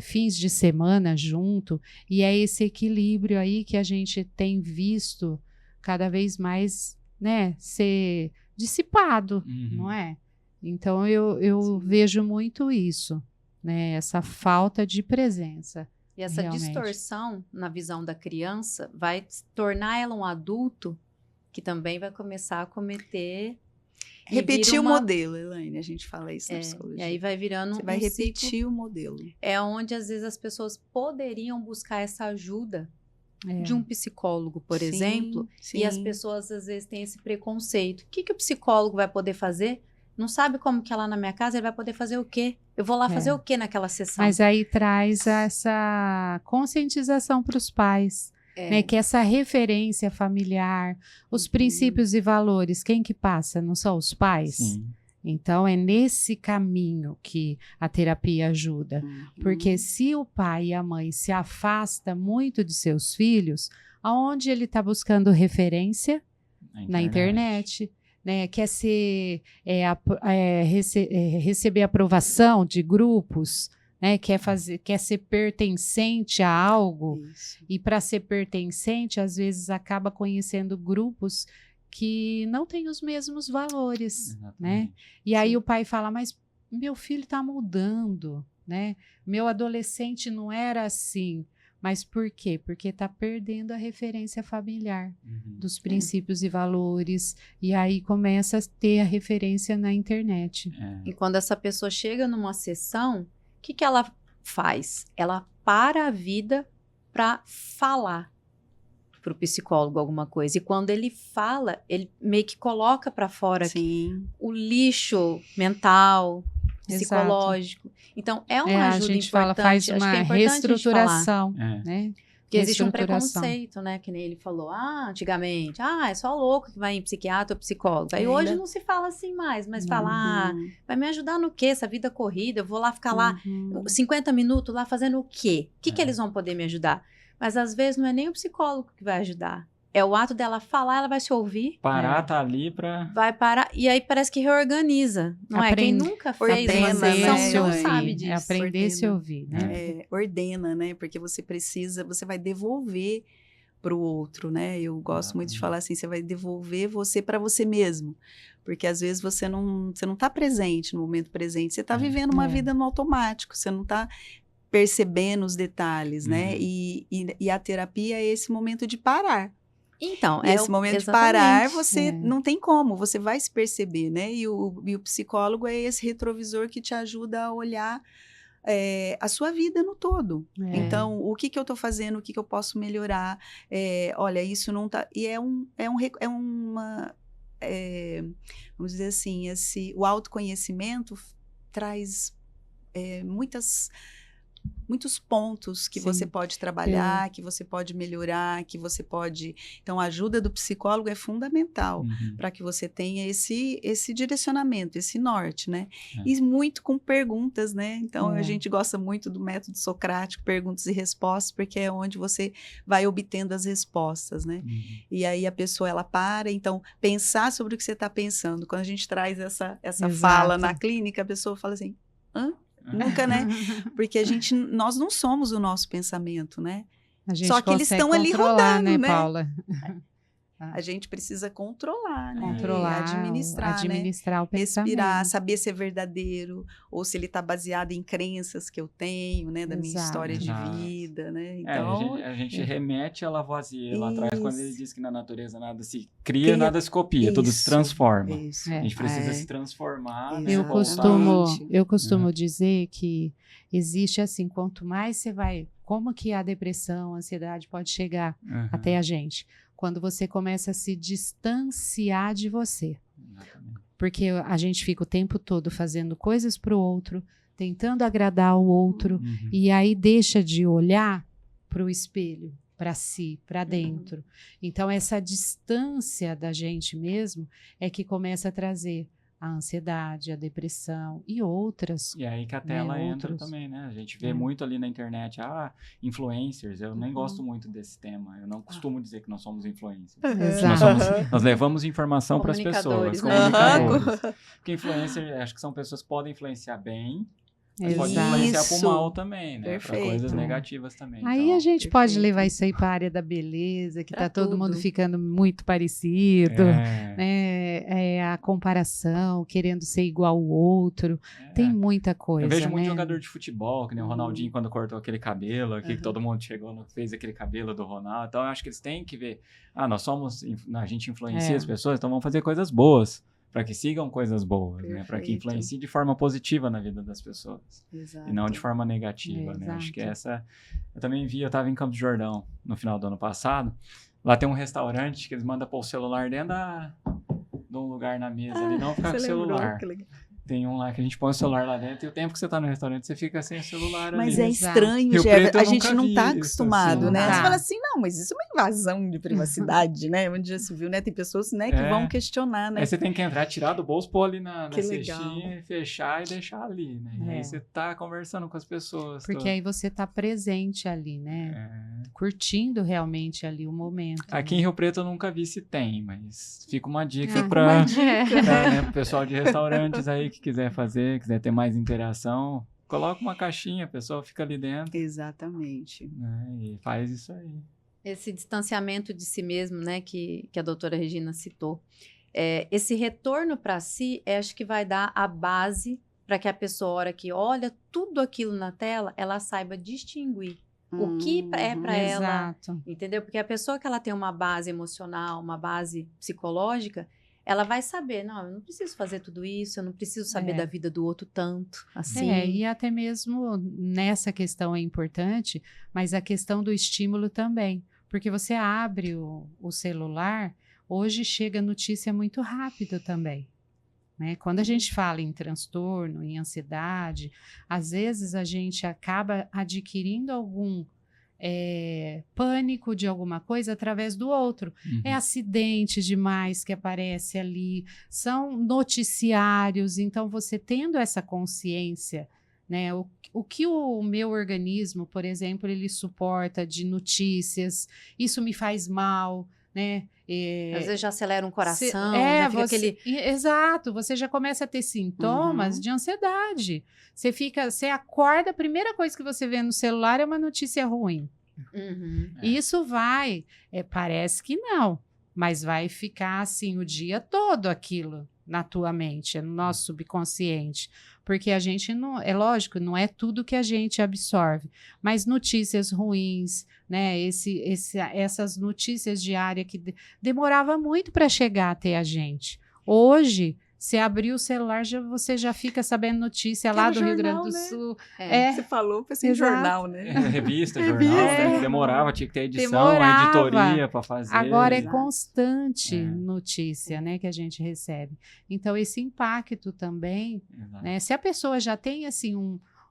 D: fins de semana junto, e é esse equilíbrio aí que a gente tem visto cada vez mais, né, ser dissipado, não é? Então, eu vejo muito isso, né, essa falta de presença.
C: E essa
D: realmente.
C: distorção na visão da criança vai tornar ela um adulto que também vai começar a cometer...
E: Repetir o modelo, Elaine, a gente fala isso na psicologia.
C: E aí vai virando
E: Você vai repetir
C: ciclo,
E: o modelo.
C: É onde, às vezes, as pessoas poderiam buscar essa ajuda de um psicólogo, por exemplo, e as pessoas, às vezes, têm esse preconceito. O que o psicólogo vai poder fazer? Não sabe como que é lá na minha casa, ele vai poder fazer o quê? Eu vou lá fazer o quê naquela sessão?
D: Mas aí traz essa conscientização para os pais, né? Que essa referência familiar, os princípios e valores, quem que passa? Não são os pais?
B: Sim.
D: Então, é nesse caminho que a terapia ajuda. Porque se o pai e a mãe se afastam muito de seus filhos, aonde ele está buscando referência? Na internet. Né, quer ser, receber aprovação de grupos, né, quer ser pertencente a algo. Isso. E para ser pertencente, às vezes acaba conhecendo grupos que não têm os mesmos valores, né? E aí o pai fala, mas meu filho está mudando, né? Meu adolescente não era assim. Mas por quê? Porque está perdendo a referência familiar dos princípios e valores, e aí começa a ter a referência na internet.
C: E quando essa pessoa chega numa sessão, o que ela faz? Ela para a vida para falar para o psicólogo alguma coisa. E quando ele fala, ele meio que coloca para fora o lixo mental, psicológico. Então, é uma ajuda
D: a gente
C: importante.
D: Faz uma reestruturação, né?
C: Porque existe um preconceito, né? Que nem ele falou, antigamente, é só louco que vai em psiquiatra ou psicólogo. Aí hoje não se fala assim mais, mas fala, vai me ajudar no quê? Essa vida corrida, eu vou lá ficar lá 50 minutos lá fazendo o quê? O que eles vão poder me ajudar? Mas às vezes não é nem o psicólogo que vai ajudar. É o ato dela falar, ela vai se ouvir.
B: Parar, tá ali pra...
C: Vai parar, e aí parece que reorganiza, não é? Quem nunca fez uma sessão não sabe disso.
D: É aprender a se ouvir, né?
E: Ordena, né? Porque você vai devolver pro outro, né? Eu gosto muito de falar assim, você vai devolver você para você mesmo. Porque às vezes você não tá presente no momento presente, você tá vivendo uma vida no automático, você não tá percebendo os detalhes, né? E a terapia é esse momento de parar.
C: Então,
E: esse momento de parar, você não tem como, você vai se perceber, né? E o psicólogo é esse retrovisor que te ajuda a olhar a sua vida no todo. Então, o que eu estou fazendo, o que eu posso melhorar? Olha, isso não tá... E vamos dizer assim, o autoconhecimento traz muitos pontos que você pode trabalhar, que você pode melhorar, que você pode... Então, a ajuda do psicólogo é fundamental para que você tenha esse direcionamento, esse norte, né? E muito com perguntas, né? Então, a gente gosta muito do método socrático, perguntas e respostas, porque é onde você vai obtendo as respostas, né? E aí a pessoa, ela para, então, pensar sobre o que você está pensando. Quando a gente traz essa fala na clínica, a pessoa fala assim, nunca, né? Porque nós não somos o nosso pensamento, né? Só que eles estão ali rodando, né,
D: Paula?
E: A gente precisa controlar, né?
D: Administrar o pensamento.
E: Respirar, saber se é verdadeiro ou se ele está baseado em crenças que eu tenho, né? Da minha história de vida, né? Então,
B: a gente remete a Lavoisier lá atrás, quando ele diz que na natureza nada se cria, nada se copia, tudo se transforma. A gente precisa se transformar, né?
D: Eu costumo dizer que existe assim, quanto mais você vai... Como que a depressão, a ansiedade pode chegar até a gente? Quando você começa a se distanciar de você. Porque a gente fica o tempo todo fazendo coisas para o outro, tentando agradar o outro, e aí deixa de olhar para o espelho, para si, para dentro. Então, essa distância da gente mesmo é que começa a trazer a ansiedade, a depressão e outras.
B: E aí que a tela entra também, né? A gente vê muito ali na internet, influencers, eu nem gosto muito desse tema, eu não costumo dizer que nós somos influencers. Nós levamos informação para as pessoas, comunicadores. Porque influencers, acho que são pessoas que podem influenciar bem, Mas pode
D: Exato.
B: influenciar pro
E: Isso.
B: mal também, né? Para
E: Perfeito.
B: coisas negativas também.
D: Aí
B: então,
D: a gente pode
E: perfeito.
D: levar isso aí para a área da beleza, que
C: Pra
D: tá todo mundo
C: tudo.
D: ficando muito parecido,
B: é,
D: né? A comparação, querendo ser igual ao outro. Tem muita coisa,
B: Eu vejo muito
D: né?
B: jogador de futebol, que nem o Ronaldinho quando cortou aquele cabelo aqui, que
E: Uhum.
B: todo mundo chegou, fez aquele cabelo do Ronaldo. Então eu acho que eles têm que ver, a gente influencia
D: É.
B: as pessoas, então vamos fazer coisas boas, para que sigam coisas boas, né? Para que
E: Perfeito.
B: influencie de forma positiva na vida das pessoas.
E: Exato.
B: E não de forma negativa, né? Acho que essa... Eu também vi, eu estava em Campos do Jordão no final do ano passado. Lá tem um restaurante que eles mandam pôr o celular dentro de um lugar na mesa ali, não ficar com o
E: Você lembrou?
B: celular.
E: Que legal.
B: Tem um lá que a gente põe o celular lá dentro e o tempo que você tá no restaurante, você fica sem o celular
E: Mas
B: ali.
E: é
D: Exato.
E: estranho,
B: Rio
E: Gerva,
B: Preto eu
E: a gente
B: nunca
E: não
B: vi
E: está
B: isso,
E: acostumado,
B: assim.
E: né?
D: Não
E: Você
D: tá.
E: fala assim, não, mas isso é uma invasão de privacidade, né? Onde já se viu, né? Tem pessoas, né, que
B: É.
E: vão questionar, né?
B: Aí você tem que entrar, tirar do bolso, pôr ali na
E: Que legal.
B: cestinha, fechar e deixar ali, né? E
D: É.
B: aí você tá conversando com as pessoas.
D: Porque aí você tá presente ali, né? Curtindo realmente ali o momento.
B: Aqui em Rio Preto eu nunca vi se tem, mas fica uma dica
D: É.
B: para
E: Uma dica.
B: né, pro pessoal de restaurantes aí que quiser fazer, quiser ter mais interação, coloca uma caixinha, a pessoa fica ali dentro,
E: Exatamente.
B: né? E faz isso aí.
C: Esse distanciamento de si mesmo, né, que a doutora Regina citou. Esse retorno para si, acho que vai dar a base para que a pessoa, a hora que olha tudo aquilo na tela, ela saiba distinguir o que é para ela,
D: Exato.
C: entendeu? Porque a pessoa que ela tem uma base emocional, uma base psicológica, ela vai saber, não, eu não preciso fazer tudo isso, eu não preciso saber
D: É.
C: da vida do outro tanto, assim.
D: E até mesmo nessa questão é importante, mas a questão do estímulo também. Porque você abre o celular, hoje chega notícia muito rápido também. Né? Quando a gente fala em transtorno, em ansiedade, às vezes a gente acaba adquirindo algum pânico de alguma coisa através do outro. É acidente demais que aparece ali, são noticiários, então você tendo essa consciência, né, o que o meu organismo, por exemplo, ele suporta de notícias, isso me faz mal, né?
C: Às vezes já acelera um coração,
D: já
C: já fica aquele...
D: Exato, você já começa a ter sintomas de ansiedade. Você acorda, a primeira coisa que você vê no celular é uma notícia ruim.
C: Uhum.
D: Isso vai, parece que não, mas vai ficar assim o dia todo aquilo na tua mente, no nosso subconsciente, porque a gente não, é lógico, não é tudo que a gente absorve, mas notícias ruins, né, essas notícias diárias que demorava muito para chegar até a gente. Hoje, você abriu o celular, você já fica sabendo notícia lá do Rio Grande do Sul.
E: Você falou, foi assim,
D: Exato.
E: jornal, né?
B: Revista, jornal, né? Demorava, tinha que ter edição,
D: Demorava.
B: editoria para fazer.
D: Agora é
E: Exato.
D: constante notícia, né, que a gente recebe. Então, esse impacto também,
B: Exato.
D: né, se a pessoa já tem, assim,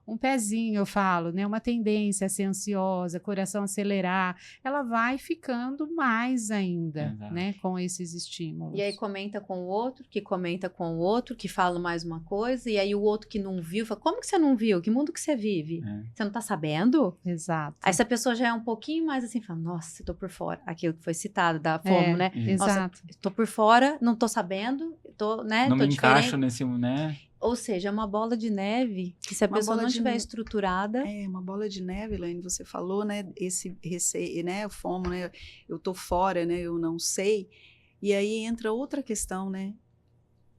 D: um pezinho, eu falo, né, uma tendência a ser ansiosa, coração acelerar, ela vai ficando mais ainda,
B: Exato.
D: né, com esses estímulos.
C: E aí comenta com o outro, que comenta com o outro, que fala mais uma coisa, e aí o outro que não viu, fala, como que você não viu? Que mundo que você vive? Você não tá sabendo?
D: Exato.
C: Aí essa pessoa já é um pouquinho mais assim, fala, nossa, eu tô por fora. Aquilo que foi citado, da FOMO, né? Nossa,
D: Exato.
C: tô por fora, não tô sabendo, tô, né?
B: Não
C: tô
B: me encaixo
C: diferente.
B: nesse, né?
C: Ou seja, é uma bola de neve que se a
E: Uma
C: pessoa
E: bola
C: não
E: de
C: estiver
E: neve.
C: estruturada...
E: É, uma bola de neve, Elaine, você falou, né, esse receio, né, o FOMO, né, eu tô fora, né, eu não sei, e aí entra outra questão, né,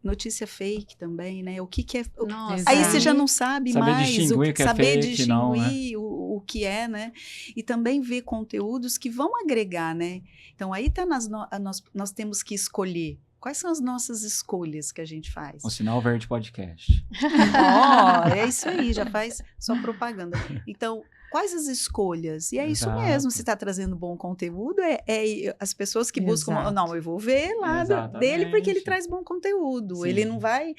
E: notícia fake também, né, o que que é...
C: Nossa,
E: Aí
D: Exato.
E: você já não sabe
B: Saber
E: mais
B: distinguir o que é
E: saber
B: fake, não, né?
E: distinguir o que é, né? E também ver conteúdos que vão agregar, né? Então aí tá nós temos que escolher. Quais são as nossas escolhas que a gente faz?
B: O Sinal Verde Podcast.
E: É isso aí, já faz só propaganda. Então, quais as escolhas? E é isso
B: Exato.
E: mesmo, se está trazendo bom conteúdo, as pessoas que buscam,
D: Exato.
E: não, eu vou ver lá dele porque ele
B: Exatamente.
E: traz bom conteúdo.
B: Sim.
E: Ele não vai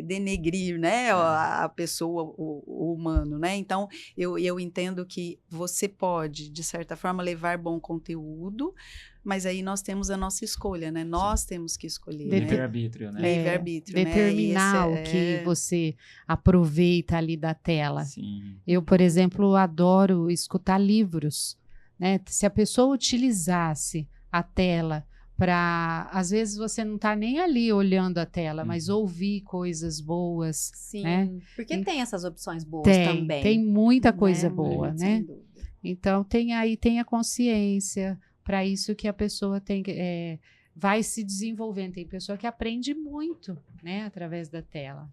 E: denegrir, né, a pessoa, o humano, né? Então, eu entendo que você pode, de certa forma, levar bom conteúdo, mas aí nós temos a nossa escolha, né? Nós temos que escolher, né?
B: Livre-arbítrio, né?
E: Livre-arbítrio, né?
D: Determinar
E: E
D: o
E: esse
D: que você aproveita ali da tela.
B: Sim.
D: Eu, por exemplo, adoro escutar livros, né? Se a pessoa utilizasse a tela para, às vezes, você não está nem ali olhando a tela, mas ouvir coisas boas.
C: Sim,
D: né?
C: porque tem essas opções boas também.
D: Tem muita
C: né?
D: coisa boa, né?
C: Sem dúvida.
D: Então, tem a consciência, para isso que a pessoa vai se desenvolvendo. Tem pessoa que aprende muito, né, através da tela.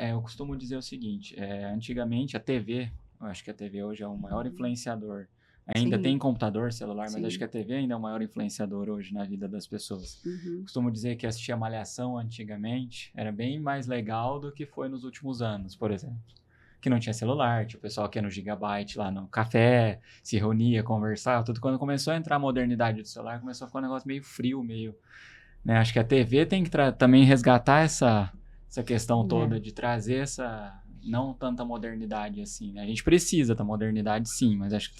B: Eu costumo dizer o seguinte, antigamente a TV, eu acho que a TV hoje é o maior influenciador. Ainda
E: Sim.
B: tem computador, celular, mas
E: Sim.
B: acho que a TV ainda é o maior influenciador hoje na vida das pessoas. Costumo dizer que assistir a Malhação antigamente era bem mais legal do que foi nos últimos anos, por exemplo. Que não tinha celular, tinha o pessoal que ia no Gigabyte lá no café, se reunia, conversava, tudo. Quando começou a entrar a modernidade do celular, começou a ficar um negócio meio frio, né? Acho que a TV tem que também resgatar essa questão toda de trazer essa... não tanta modernidade assim, né? A gente precisa da modernidade, sim, mas acho que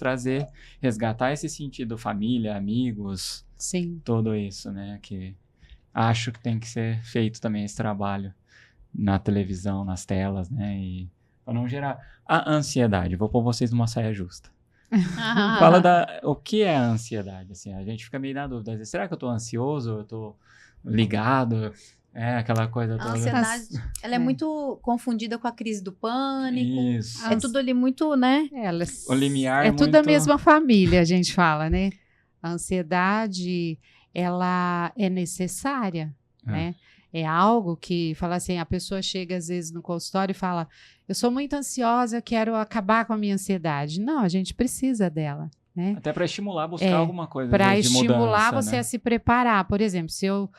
B: resgatar esse sentido família, amigos,
D: Sim.
B: tudo isso, né? Que acho que tem que ser feito também esse trabalho na televisão, nas telas, né? E para não gerar a ansiedade. Vou pôr vocês numa saia justa. Fala o que é a ansiedade, assim, a gente fica meio na dúvida, às vezes, será que eu tô ansioso, eu tô ligado, aquela coisa
C: A
B: toda.
C: ansiedade, ela é muito confundida com a crise do pânico.
B: Isso.
C: É tudo ali muito, né?
B: O limiar
D: é tudo a
B: muito...
D: mesma família, a gente fala, né? A ansiedade, ela é necessária, né? É algo que, fala assim, a pessoa chega às vezes no consultório e fala, eu sou muito ansiosa, eu quero acabar com a minha ansiedade. Não, a gente precisa dela, né?
B: Até para estimular, buscar alguma coisa
D: para
B: de
D: estimular
B: mudança,
D: você
B: né?
D: a se preparar. Por exemplo, se eu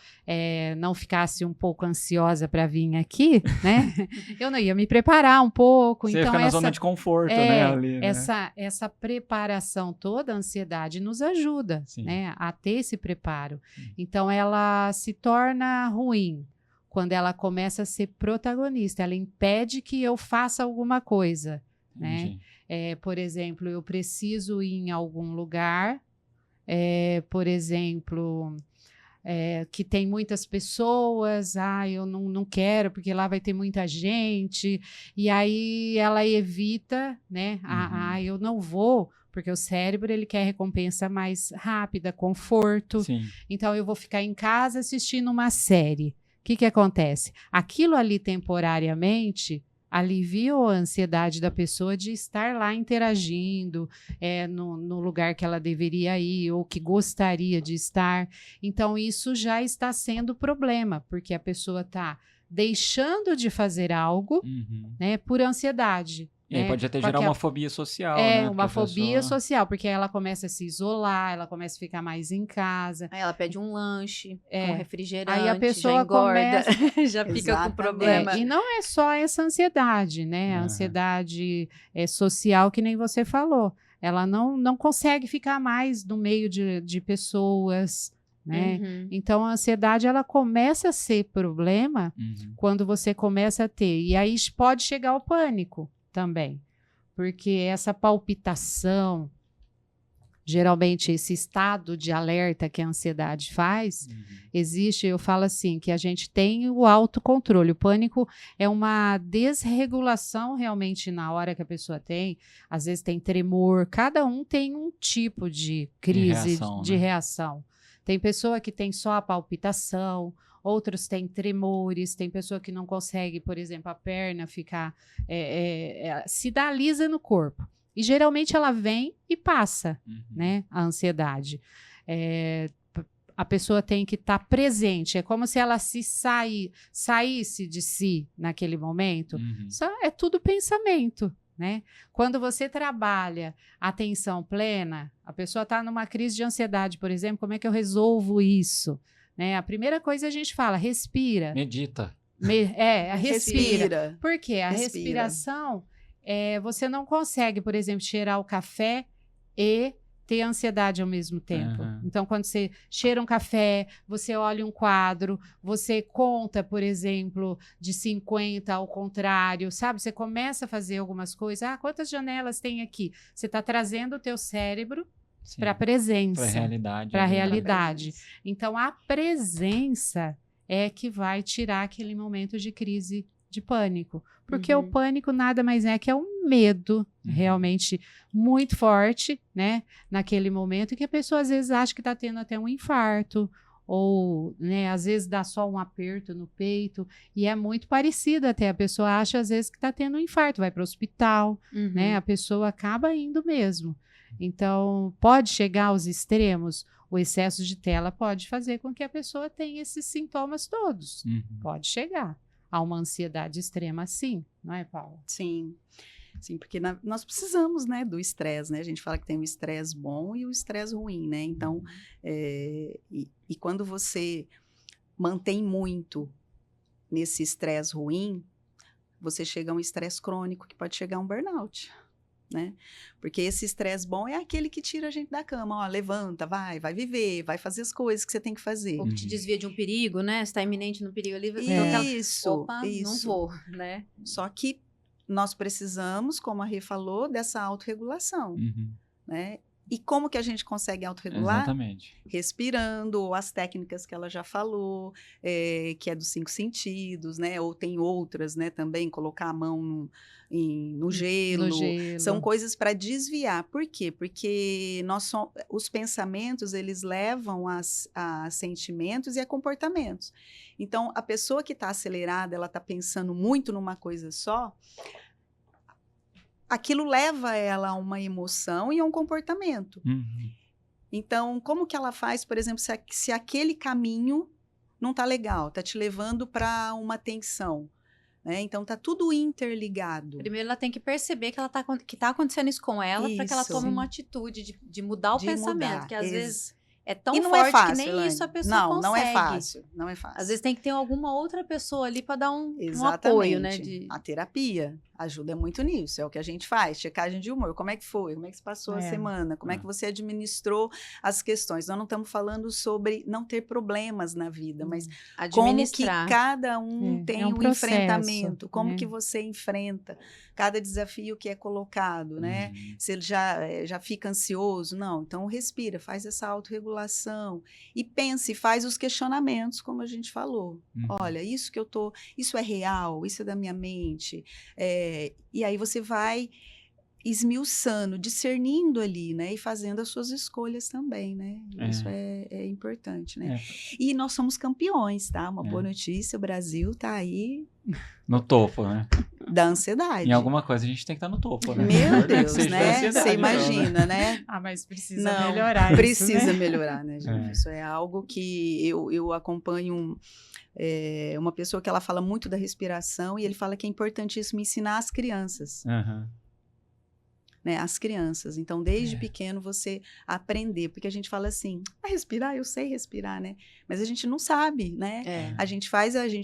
D: não ficasse um pouco ansiosa para vir aqui, né? Eu não ia me preparar um pouco.
B: Você
D: então,
B: fica na zona de conforto, né? Ali, né?
D: Essa preparação toda, a ansiedade, nos ajuda,
B: Sim.
D: né? A ter esse preparo. Então, ela se torna ruim quando ela começa a ser protagonista. Ela impede que eu faça alguma coisa, né? Por exemplo, eu preciso ir em algum lugar, por exemplo, que tem muitas pessoas, eu não quero, porque lá vai ter muita gente, e aí ela evita, né? Eu não vou, porque o cérebro ele quer recompensa mais rápida, conforto.
B: Sim.
D: Então eu vou ficar em casa assistindo uma série. O que acontece? Aquilo ali temporariamente aliviou a ansiedade da pessoa de estar lá interagindo no lugar que ela deveria ir ou que gostaria de estar. Então, isso já está sendo problema, porque a pessoa está deixando de fazer algo, né, por ansiedade.
B: E aí pode até gerar uma fobia social, né?
D: Uma fobia social, porque ela começa a se isolar, ela começa a ficar mais em casa.
C: Aí ela pede um lanche, um refrigerante,
D: aí a pessoa
C: já engorda,
D: começa...
C: já fica com problema.
D: E não é só essa ansiedade, né? A ansiedade social, que nem você falou. Ela não consegue ficar mais no meio de pessoas, né? Então, a ansiedade, ela começa a ser problema quando você começa a ter. E aí pode chegar ao pânico também, porque essa palpitação, geralmente esse estado de alerta que a ansiedade faz, existe, eu falo assim, que a gente tem o autocontrole. O pânico é uma desregulação realmente na hora que a pessoa tem, às vezes tem tremor, cada um tem um tipo de crise, de reação. Tem pessoa que tem só a palpitação, outros têm tremores, tem pessoa que não consegue, por exemplo, a perna ficar, sinaliza no corpo. E geralmente ela vem e passa, né, a ansiedade. A pessoa tem que estar presente, é como se ela saísse de si naquele momento. Só é tudo pensamento, né? Quando você trabalha atenção plena, a pessoa está numa crise de ansiedade, por exemplo, como é que eu resolvo isso? Né? A primeira coisa a gente fala, respira.
B: Medita.
D: Respira. Por quê? A respiração, você não consegue, por exemplo, cheirar o café e ter ansiedade ao mesmo tempo. Então, quando você cheira um café, você olha um quadro, você conta, por exemplo, de 50 ao contrário, sabe? Você começa a fazer algumas coisas. Quantas janelas tem aqui? Você está trazendo o teu cérebro para a presença. Para a realidade. Então, a presença é que vai tirar aquele momento de crise de pânico. Porque o pânico nada mais é que é um medo realmente muito forte, né? Naquele momento que a pessoa às vezes acha que está tendo até um infarto ou, né, às vezes dá só um aperto no peito, e é muito parecido até, a pessoa acha às vezes que está tendo um infarto, vai para o hospital, né, a pessoa acaba indo mesmo. Então, pode chegar aos extremos, o excesso de tela pode fazer com que a pessoa tenha esses sintomas todos, pode chegar a uma ansiedade extrema, sim, não é, Paula?
E: Sim. Sim, porque nós precisamos, né, do estresse, né? A gente fala que tem o estresse bom e o estresse ruim, né? Então, e quando você mantém muito nesse estresse ruim, você chega a um estresse crônico que pode chegar a um burnout, né? Porque esse estresse bom é aquele que tira a gente da cama, ó, levanta, vai viver, vai fazer as coisas que você tem que fazer.
C: Ou que te desvia de um perigo, né? Você está iminente no perigo ali.
E: Isso,
C: opa, não vou, né?
E: Só que nós precisamos, como a Rê falou, dessa autorregulação, né? E como que a gente consegue autorregular?
B: Exatamente.
E: Respirando, ou as técnicas que ela já falou, que é dos 5 sentidos, né? Ou tem outras, né? Também colocar a mão no gelo. São coisas para desviar. Por quê? Porque os pensamentos, eles levam a sentimentos e a comportamentos. Então, a pessoa que está acelerada, ela está pensando muito numa coisa só, aquilo leva ela a uma emoção e a um comportamento. Então, como que ela faz, por exemplo, se aquele caminho não está legal, está te levando para uma tensão, né? Então, está tudo interligado.
C: Primeiro, ela tem que perceber que está acontecendo isso com ela, para que ela tome uma atitude de mudar o pensamento, que às vezes é tão
E: e não
C: forte
E: é fácil,
C: que nem
E: Elaine.
C: isso a pessoa consegue.
E: Não é fácil, não é fácil.
C: Às vezes tem que ter alguma outra pessoa ali para dar um apoio, né?
E: A terapia ajuda muito nisso, é o que a gente faz, checagem de humor, como é que foi, como é que se passou a semana, como é que você administrou as questões. Nós não estamos falando sobre não ter problemas na vida, mas como que cada um tem um processo, enfrentamento, como que você enfrenta cada desafio que é colocado, né? Se ele já fica ansioso, não, então respira, faz essa autorregulação e pense, faz os questionamentos, como a gente falou. Olha, isso é real, isso é da minha mente, e aí você vai esmiuçando, discernindo ali, né? E fazendo as suas escolhas também, né? Isso é importante, né? E nós somos campeões, tá? Uma boa notícia, o Brasil tá aí...
B: No topo, né?
E: Da ansiedade.
B: Em alguma coisa a gente tem que estar no topo, né?
E: Meu Deus, né? Você imagina, né?
D: Mas precisa melhorar
E: precisa
D: isso, né?
E: melhorar, né, gente? Isso é algo que eu acompanho... uma pessoa que ela fala muito da respiração e ele fala que é importantíssimo ensinar as crianças. Né, as crianças. Então, desde pequeno, você aprender. Porque a gente fala assim, respirar, eu sei respirar, né? Mas a gente não sabe, né? A gente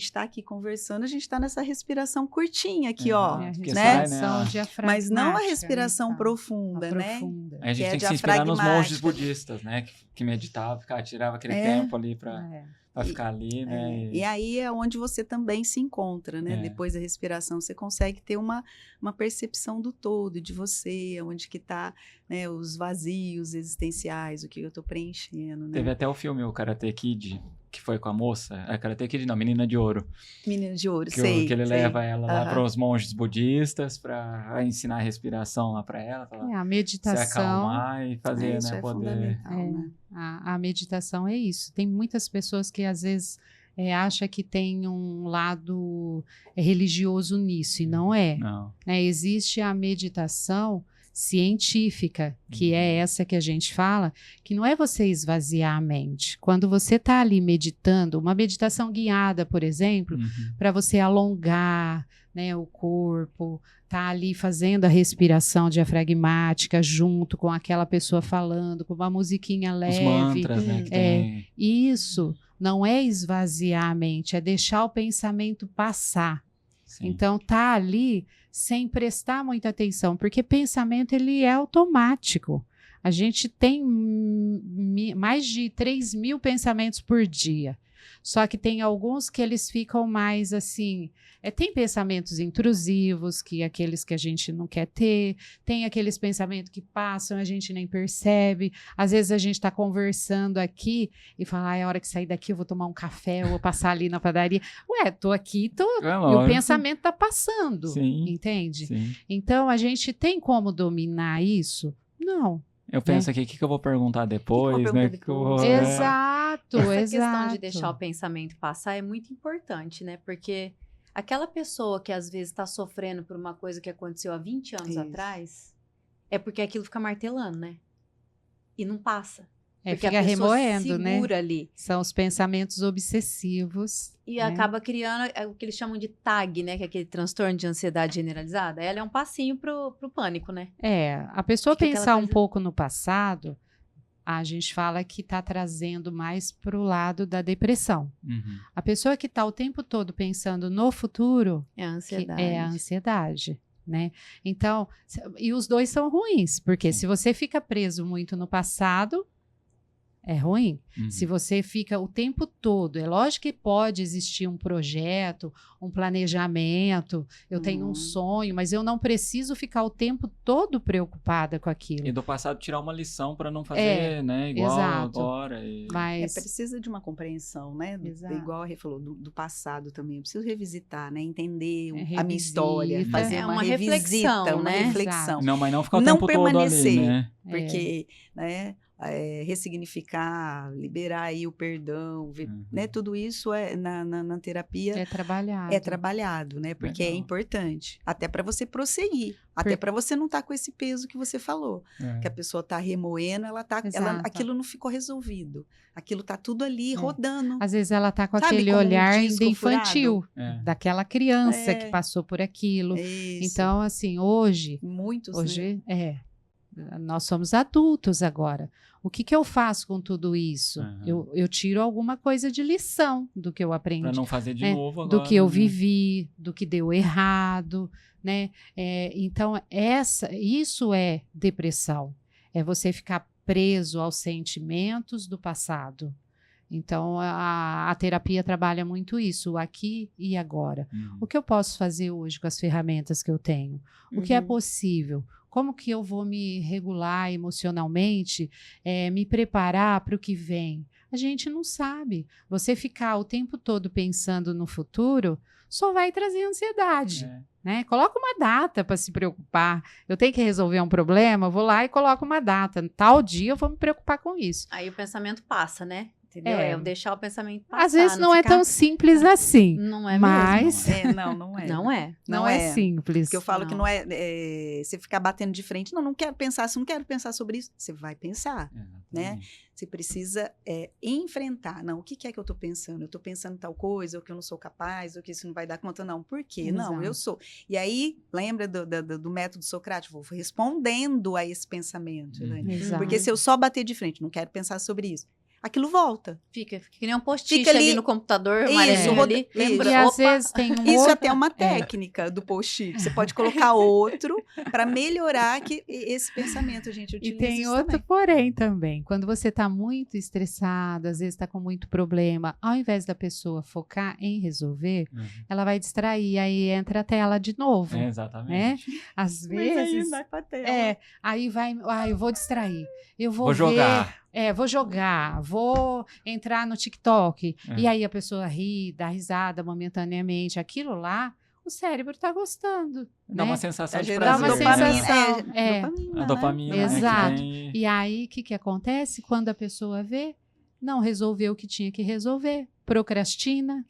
E: está aqui conversando, a gente está nessa respiração curtinha aqui, ó.
D: A
E: né?
D: Respiração
E: mas não a respiração profunda, né?
B: A gente tem que se inspirar nos monges budistas, né? Que meditavam, tirava aquele tempo ali para... Vai ficar ali, né?
E: E aí é onde você também se encontra, né? Depois da respiração, você consegue ter uma percepção do todo, de você, onde que tá, né, os vazios existenciais, o que eu tô preenchendo, né?
B: Teve até o filme, o Karate Kid, que foi com a moça. Karate Kid não, Menina de Ouro.
E: Menina de Ouro,
B: que ele leva ela lá para os monges budistas para ensinar a respiração lá para ela.
D: A meditação.
B: Se acalmar e fazer,
E: isso
B: né? Poder...
E: né?
D: A meditação é isso. Tem muitas pessoas que às vezes acham que tem um lado religioso nisso, e não é.
B: Não.
D: Existe a meditação científica, que é essa que a gente fala, que não é você esvaziar a mente. Quando você está ali meditando, uma meditação guiada, por exemplo, para você alongar, né, o corpo, tá ali fazendo a respiração diafragmática junto com aquela pessoa falando, com uma musiquinha leve.
B: Os mantras, né, que tem...
D: Isso não é esvaziar a mente, é deixar o pensamento passar. Sim. Então, tá ali sem prestar muita atenção, porque pensamento ele é automático. A gente tem mais de 3.000 pensamentos por dia. Só que tem alguns que eles ficam mais assim... tem pensamentos intrusivos, que aqueles que a gente não quer ter. Tem aqueles pensamentos que passam, a gente nem percebe. Às vezes a gente está conversando aqui e fala, a hora que sair daqui eu vou tomar um café, eu vou passar ali na padaria. Tô aqui, e o pensamento está passando. Sim, entende?
B: Sim.
D: Então, a gente tem como dominar isso? Não.
B: Eu penso aqui, o que eu vou perguntar depois, né?
D: Exato,
C: Essa questão de deixar o pensamento passar é muito importante, né? Porque aquela pessoa que às vezes está sofrendo por uma coisa que aconteceu há 20 anos atrás, é porque aquilo fica martelando, né? E não passa. Porque
D: fica
C: a pessoa
D: remoendo,
C: segura
D: né?
C: ali.
D: São os pensamentos obsessivos.
C: E
D: né?
C: acaba criando o que eles chamam de TAG, né? Que é aquele transtorno de ansiedade generalizada. Ela é um passinho pro pânico, né?
D: A pessoa
C: Fica
D: pensar
C: aquela
D: um
C: coisa...
D: pouco no passado, a gente fala que está trazendo mais para o lado da depressão.
B: Uhum.
D: A pessoa que está o tempo todo pensando no futuro
C: é a ansiedade.
D: É a ansiedade. Né? Então, e os dois são ruins, porque se você fica preso muito no passado, é ruim.
B: Uhum.
D: Se você fica o tempo todo, é lógico que pode existir um projeto, um planejamento, eu tenho um sonho, mas eu não preciso ficar o tempo todo preocupada com aquilo.
B: E do passado tirar uma lição para não fazer, né, igual agora.
D: Mas
E: precisa de uma compreensão, né? Igual a Rê falou, do passado também. Eu preciso revisitar, né? Entender a minha história, fazer uma reflexão, uma reflexão.
B: Não, mas não ficar o tempo todo ali, né?
E: Porque, né? Ressignificar, liberar aí o perdão, ver, né? Tudo isso na terapia é trabalhado, né? Porque é importante, até para você prosseguir, até para você não estar com esse peso que você falou, que a pessoa está remoendo, aquilo não ficou resolvido, aquilo está tudo ali rodando.
D: Às vezes ela está com aquele olhar ainda infantil, daquela criança que passou por aquilo. Então, assim, hoje nós somos adultos agora. O que eu faço com tudo isso? Eu tiro alguma coisa de lição do que eu aprendi.
B: Para não fazer de novo agora.
D: Do que eu vivi, do que deu errado, né? Então, isso é depressão. É você ficar preso aos sentimentos do passado. Então, a terapia trabalha muito isso, o aqui e agora. O que eu posso fazer hoje com as ferramentas que eu tenho? O que é possível? Como que eu vou me regular emocionalmente, me preparar para o que vem? A gente não sabe. Você ficar o tempo todo pensando no futuro só vai trazer ansiedade. Né? Coloca uma data para se preocupar. Eu tenho que resolver um problema, eu vou lá e coloco uma data. Tal dia eu vou me preocupar com isso.
C: Aí o pensamento passa, né? Entendeu? Eu deixar o pensamento passar.
D: Às vezes não é tão simples assim.
C: Não é
D: mas...
C: mesmo.
D: Não é simples.
E: Porque eu falo que não é você ficar batendo de frente. Não quero pensar, se não quero pensar sobre isso. Você vai pensar, né? Você precisa enfrentar. Não, o que é que eu estou pensando? Eu estou pensando tal coisa, ou que eu não sou capaz, ou que isso não vai dar conta. Não, por quê? Não, eu sou. E aí, lembra do método socrático? Vou respondendo a esse pensamento. Porque se eu só bater de frente, não quero pensar sobre isso, aquilo volta.
C: Fica que nem um post-it ali no computador, amarelinho ali.
D: Lembra? E às vezes tem
E: isso até é uma técnica do post-it. Você pode colocar outro para melhorar esse pensamento, a gente utiliza.
D: E tem outro porém também. Quando você está muito estressado, às vezes está com muito problema, ao invés da pessoa focar em resolver, ela vai distrair, aí entra a tela de novo.
B: Exatamente.
E: Né?
D: Às vezes...
E: Mas aí vai pra tela.
D: Aí vai... eu vou distrair. Eu
B: vou jogar.
D: Vou jogar, vou entrar no TikTok. E aí a pessoa ri, dá risada momentaneamente. Aquilo lá, o cérebro está gostando.
B: Dá uma sensação de
D: prazer. Dá uma sensação.
B: A dopamina.
D: Exato. E aí, o que acontece? Quando a pessoa vê, não resolveu o que tinha que resolver. Procrastina,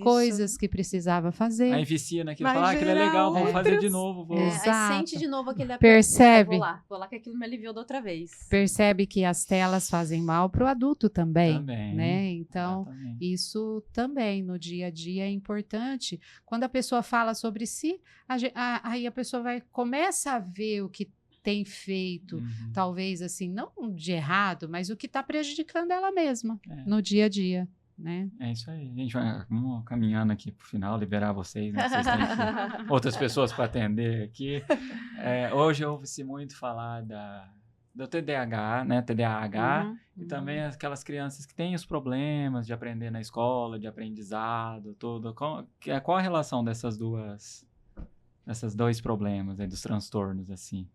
D: coisas que precisava fazer.
B: Aí vicia naquilo, fala, aquilo é legal, vamos fazer de novo.
C: Aí sente de novo aquele
D: Percebe?
C: Vou lá que aquilo me aliviou da outra vez.
D: Percebe que as telas fazem mal para o adulto também, né? Então, isso também no dia a dia é importante. Quando a pessoa fala sobre si, aí a pessoa começa a ver o que tem feito, talvez assim, não de errado, mas o que está prejudicando ela mesma no dia a dia. Né?
B: É isso aí, a gente vai caminhando aqui pro final, liberar vocês, né? Vocês têm outras pessoas para atender aqui. Hoje ouve-se muito falar do TDAH, né? TDAH, e também aquelas crianças que têm os problemas de aprender na escola, de aprendizado, tudo. Qual a relação desses dois problemas, dos transtornos, assim?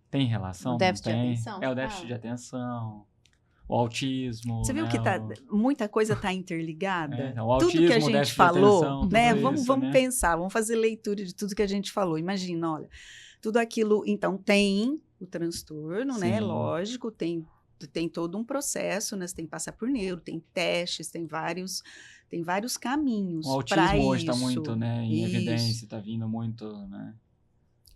B: Tem relação?
C: O déficit de atenção?
B: O déficit de atenção. O autismo.
E: Você viu que muita coisa está interligada?
B: O autismo,
E: tudo que a gente falou,
B: atenção,
E: né? Vamos pensar, vamos fazer leitura de tudo que a gente falou. Imagina, olha, tudo aquilo, então, tem o transtorno, né? Lógico, tem todo um processo, né? Você tem que passar por neuro, tem testes, tem vários caminhos para isso.
B: O autismo hoje está muito, né, em evidência, está vindo muito, né?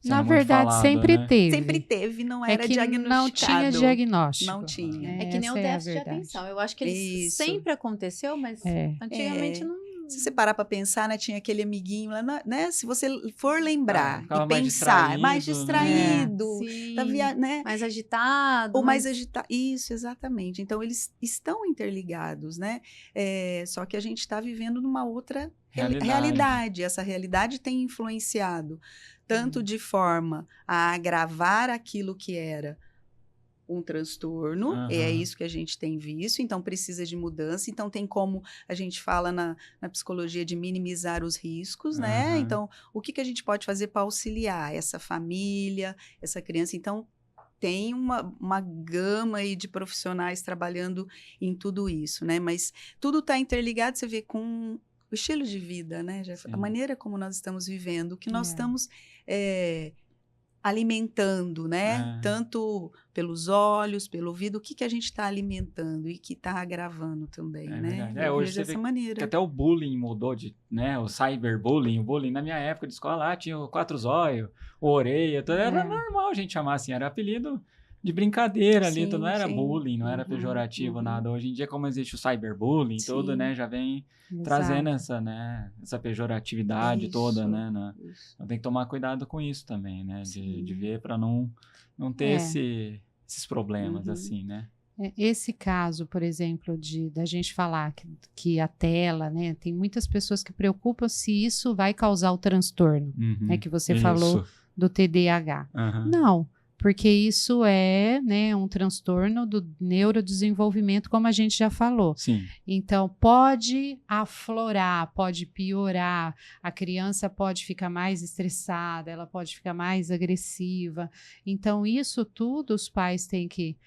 D: Na verdade,
B: falado,
D: sempre
B: né?
D: teve.
E: Sempre teve, não era
D: que
E: diagnosticado.
D: não tinha diagnóstico.
E: Não tinha.
C: É que nem o déficit de atenção. Eu acho que ele sempre aconteceu, mas antigamente não...
E: Se você parar para pensar, né, tinha aquele amiguinho lá, né? Se você for lembrar e
B: mais
E: pensar, mais distraído,
C: né? Mais agitado.
E: Ou mais agitado. Isso, exatamente. Então, eles estão interligados, né? Só que a gente está vivendo numa outra realidade. Essa realidade tem influenciado tanto de forma a agravar aquilo que era um transtorno, é isso que a gente tem visto, então precisa de mudança, então tem como a gente fala na psicologia de minimizar os riscos, né? Então, o que a gente pode fazer para auxiliar essa família, essa criança? Então, tem uma gama aí de profissionais trabalhando em tudo isso, né? Mas tudo está interligado, você vê, com o estilo de vida, né? A maneira como nós estamos vivendo, o que nós estamos alimentando, né? Tanto pelos olhos, pelo ouvido, o que a gente está alimentando e que está agravando também, né?
B: Hoje você dessa maneira. Que até o bullying mudou, né? O cyberbullying, o bullying na minha época de escola, tinha o 4 zóio, o orelha, era normal a gente chamar assim, era apelido de brincadeira ali, então não era bullying, não era pejorativo, nada. Hoje em dia, como existe o cyberbullying, todo, né, já vem trazendo essa pejoratividade toda, né? Então tem que tomar cuidado com isso também, né? De ver para não ter esses problemas, assim, né?
D: Esse caso, por exemplo, da gente falar que a tela, né? Tem muitas pessoas que preocupam se isso vai causar o transtorno, né? Que você falou do TDAH. Não. Porque isso é, né, um transtorno do neurodesenvolvimento, como a gente já falou.
B: Sim.
D: Então, pode aflorar, pode piorar, a criança pode ficar mais estressada, ela pode ficar mais agressiva. Então, isso tudo os pais têm que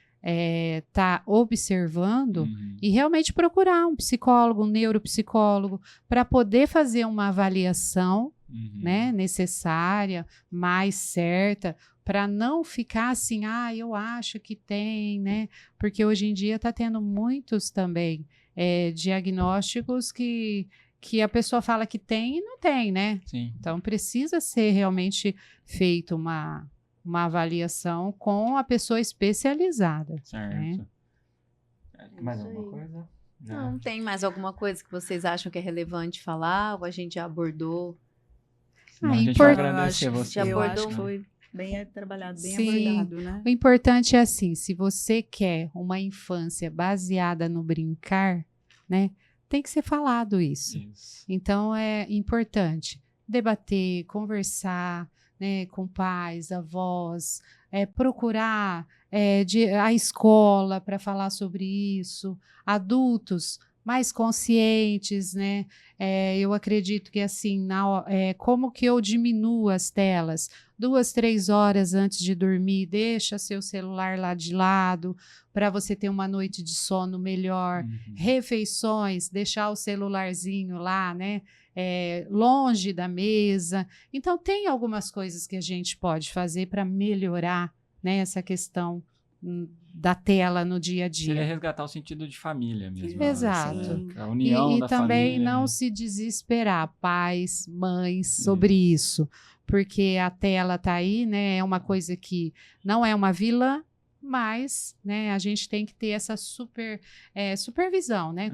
D: tá observando e realmente procurar um psicólogo, um neuropsicólogo, para poder fazer uma avaliação né, necessária, mais certa, para não ficar assim, eu acho que tem, né? Porque hoje em dia está tendo muitos também diagnósticos que a pessoa fala que tem e não tem, né?
B: Sim.
D: Então precisa ser realmente feita uma avaliação com a pessoa especializada.
B: Certo.
D: Né?
B: Mais alguma coisa?
C: Não, tem mais alguma coisa que vocês acham que é relevante falar ou a gente já abordou?
B: A gente vai agradecer você.
E: Eu acho que foi bem trabalhado, bem abordado, né?
D: O importante é assim, se você quer uma infância baseada no brincar, né, tem que ser falado isso. Então, é importante debater, conversar, né, com pais, avós, procurar a escola para falar sobre isso, adultos mais conscientes, né? Eu acredito que assim, como que eu diminuo as telas? 2, 3 horas antes de dormir, deixa seu celular lá de lado para você ter uma noite de sono melhor. Refeições, deixar o celularzinho lá, né? Longe da mesa. Então, tem algumas coisas que a gente pode fazer para melhorar, né, essa questão da tela no dia a dia.
B: Seria resgatar o sentido de família mesmo.
D: Exato.
B: A união da
D: também
B: família.
D: Não se desesperar, pais, mães, sobre isso. Porque a tela está aí, né? É uma coisa que não é uma vilã, mas, né, a gente tem que ter essa supervisão, né?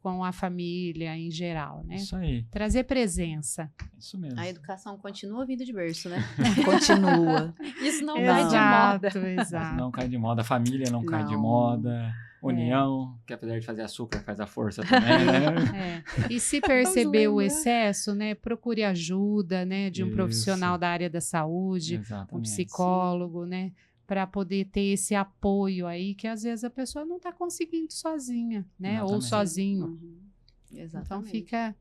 D: Com a família em geral, né?
B: Isso aí.
D: Trazer presença.
B: Isso mesmo.
C: A educação continua vindo de berço, né?
E: Continua.
C: Isso não cai de moda.
D: Exato.
B: Não cai de moda. A família não cai de moda. União, que apesar de fazer açúcar, faz a força também, né?
D: E se perceber o excesso, né? Procure ajuda, né? De um profissional da área da saúde, um psicólogo, né? Para poder ter esse apoio aí, que às vezes a pessoa não está conseguindo sozinha, né? Exatamente. Ou sozinho.
C: Exatamente.
D: Então fica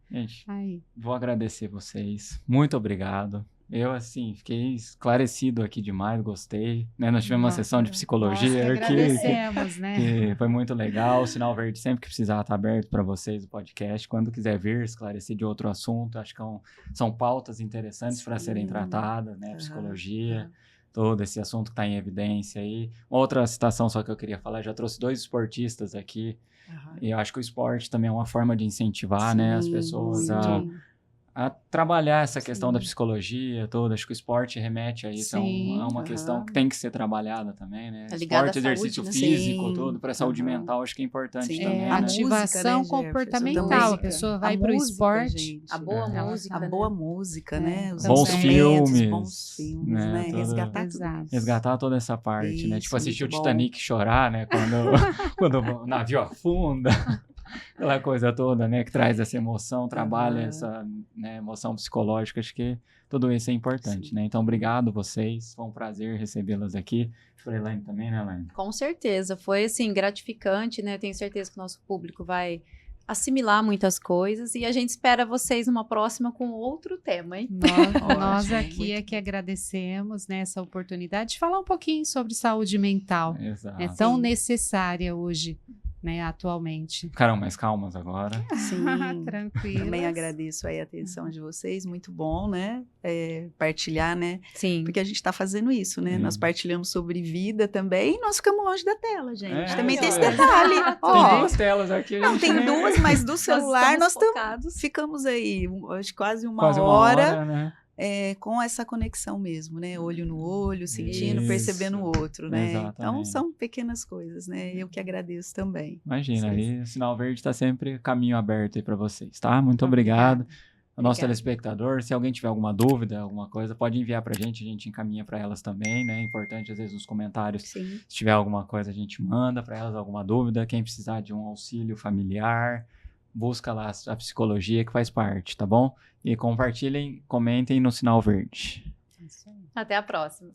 D: aí.
B: Vou agradecer vocês. Muito obrigado. Eu, assim, fiquei esclarecido aqui demais, gostei. Né? Nós tivemos uma sessão de psicologia aqui.
D: Agradecemos, né?
B: Que foi muito legal. O Sinal Verde, sempre que precisar, está aberto para vocês o podcast. Quando quiser vir, esclarecer de outro assunto. Acho que são pautas interessantes para serem tratadas, né? Psicologia. todo esse assunto que está em evidência aí. Uma outra citação só que eu queria falar, já trouxe 2 esportistas aqui, e eu acho que o esporte também é uma forma de incentivar, né, as pessoas a trabalhar essa questão da psicologia toda. Acho que o esporte remete a isso, é uma questão que tem que ser trabalhada também, né? Esporte, exercício físico, tudo, para a saúde mental, acho que é importante também. Né?
D: Ativação comportamental, a pessoa vai para o esporte.
E: Gente,
C: a boa música,
E: a boa música, né? Os
B: bons filmes,
E: né?
B: Resgatar toda essa parte, né? Tipo, assistir o Titanic chorar, né? Quando o navio afunda. Aquela coisa toda, né, que traz essa emoção, trabalha essa, né, emoção psicológica, acho que tudo isso é importante, né? Então, obrigado vocês, foi um prazer recebê-las aqui. Para a Elaine também, né, Elaine?
C: Com certeza, foi, assim, gratificante, né? Tenho certeza que o nosso público vai assimilar muitas coisas e a gente espera vocês numa próxima com outro tema, hein?
D: Nós aqui é que agradecemos, né, essa oportunidade de falar um pouquinho sobre saúde mental.
B: Exato.
D: É tão necessária hoje, né, atualmente.
B: Ficaram mais calmas agora.
E: Sim,
D: tranquilo.
E: Também agradeço aí a atenção de vocês, muito bom, né, partilhar, né,
C: Sim.
E: porque a gente está fazendo isso, né, nós partilhamos sobre vida também e nós ficamos longe da tela, gente, também tem esse detalhe.
B: Tem 2 telas aqui.
E: Não, tem 2, mas do celular nós ficamos aí, acho quase uma hora, né? Com essa conexão mesmo, né? Olho no olho, sentindo, percebendo o outro, né?
B: Exatamente.
E: Então, são pequenas coisas, né? Eu que agradeço também.
B: Imagina, aí o Sinal Verde está sempre caminho aberto aí para vocês, tá? Muito obrigado. O nosso telespectador, se alguém tiver alguma dúvida, alguma coisa, pode enviar para a gente encaminha para elas também, né? É importante, às vezes, nos comentários, se tiver alguma coisa, a gente manda para elas alguma dúvida. Quem precisar de um auxílio familiar, busca lá a psicologia que faz parte, tá bom? E compartilhem, comentem no Sinal Verde.
C: Até a próxima.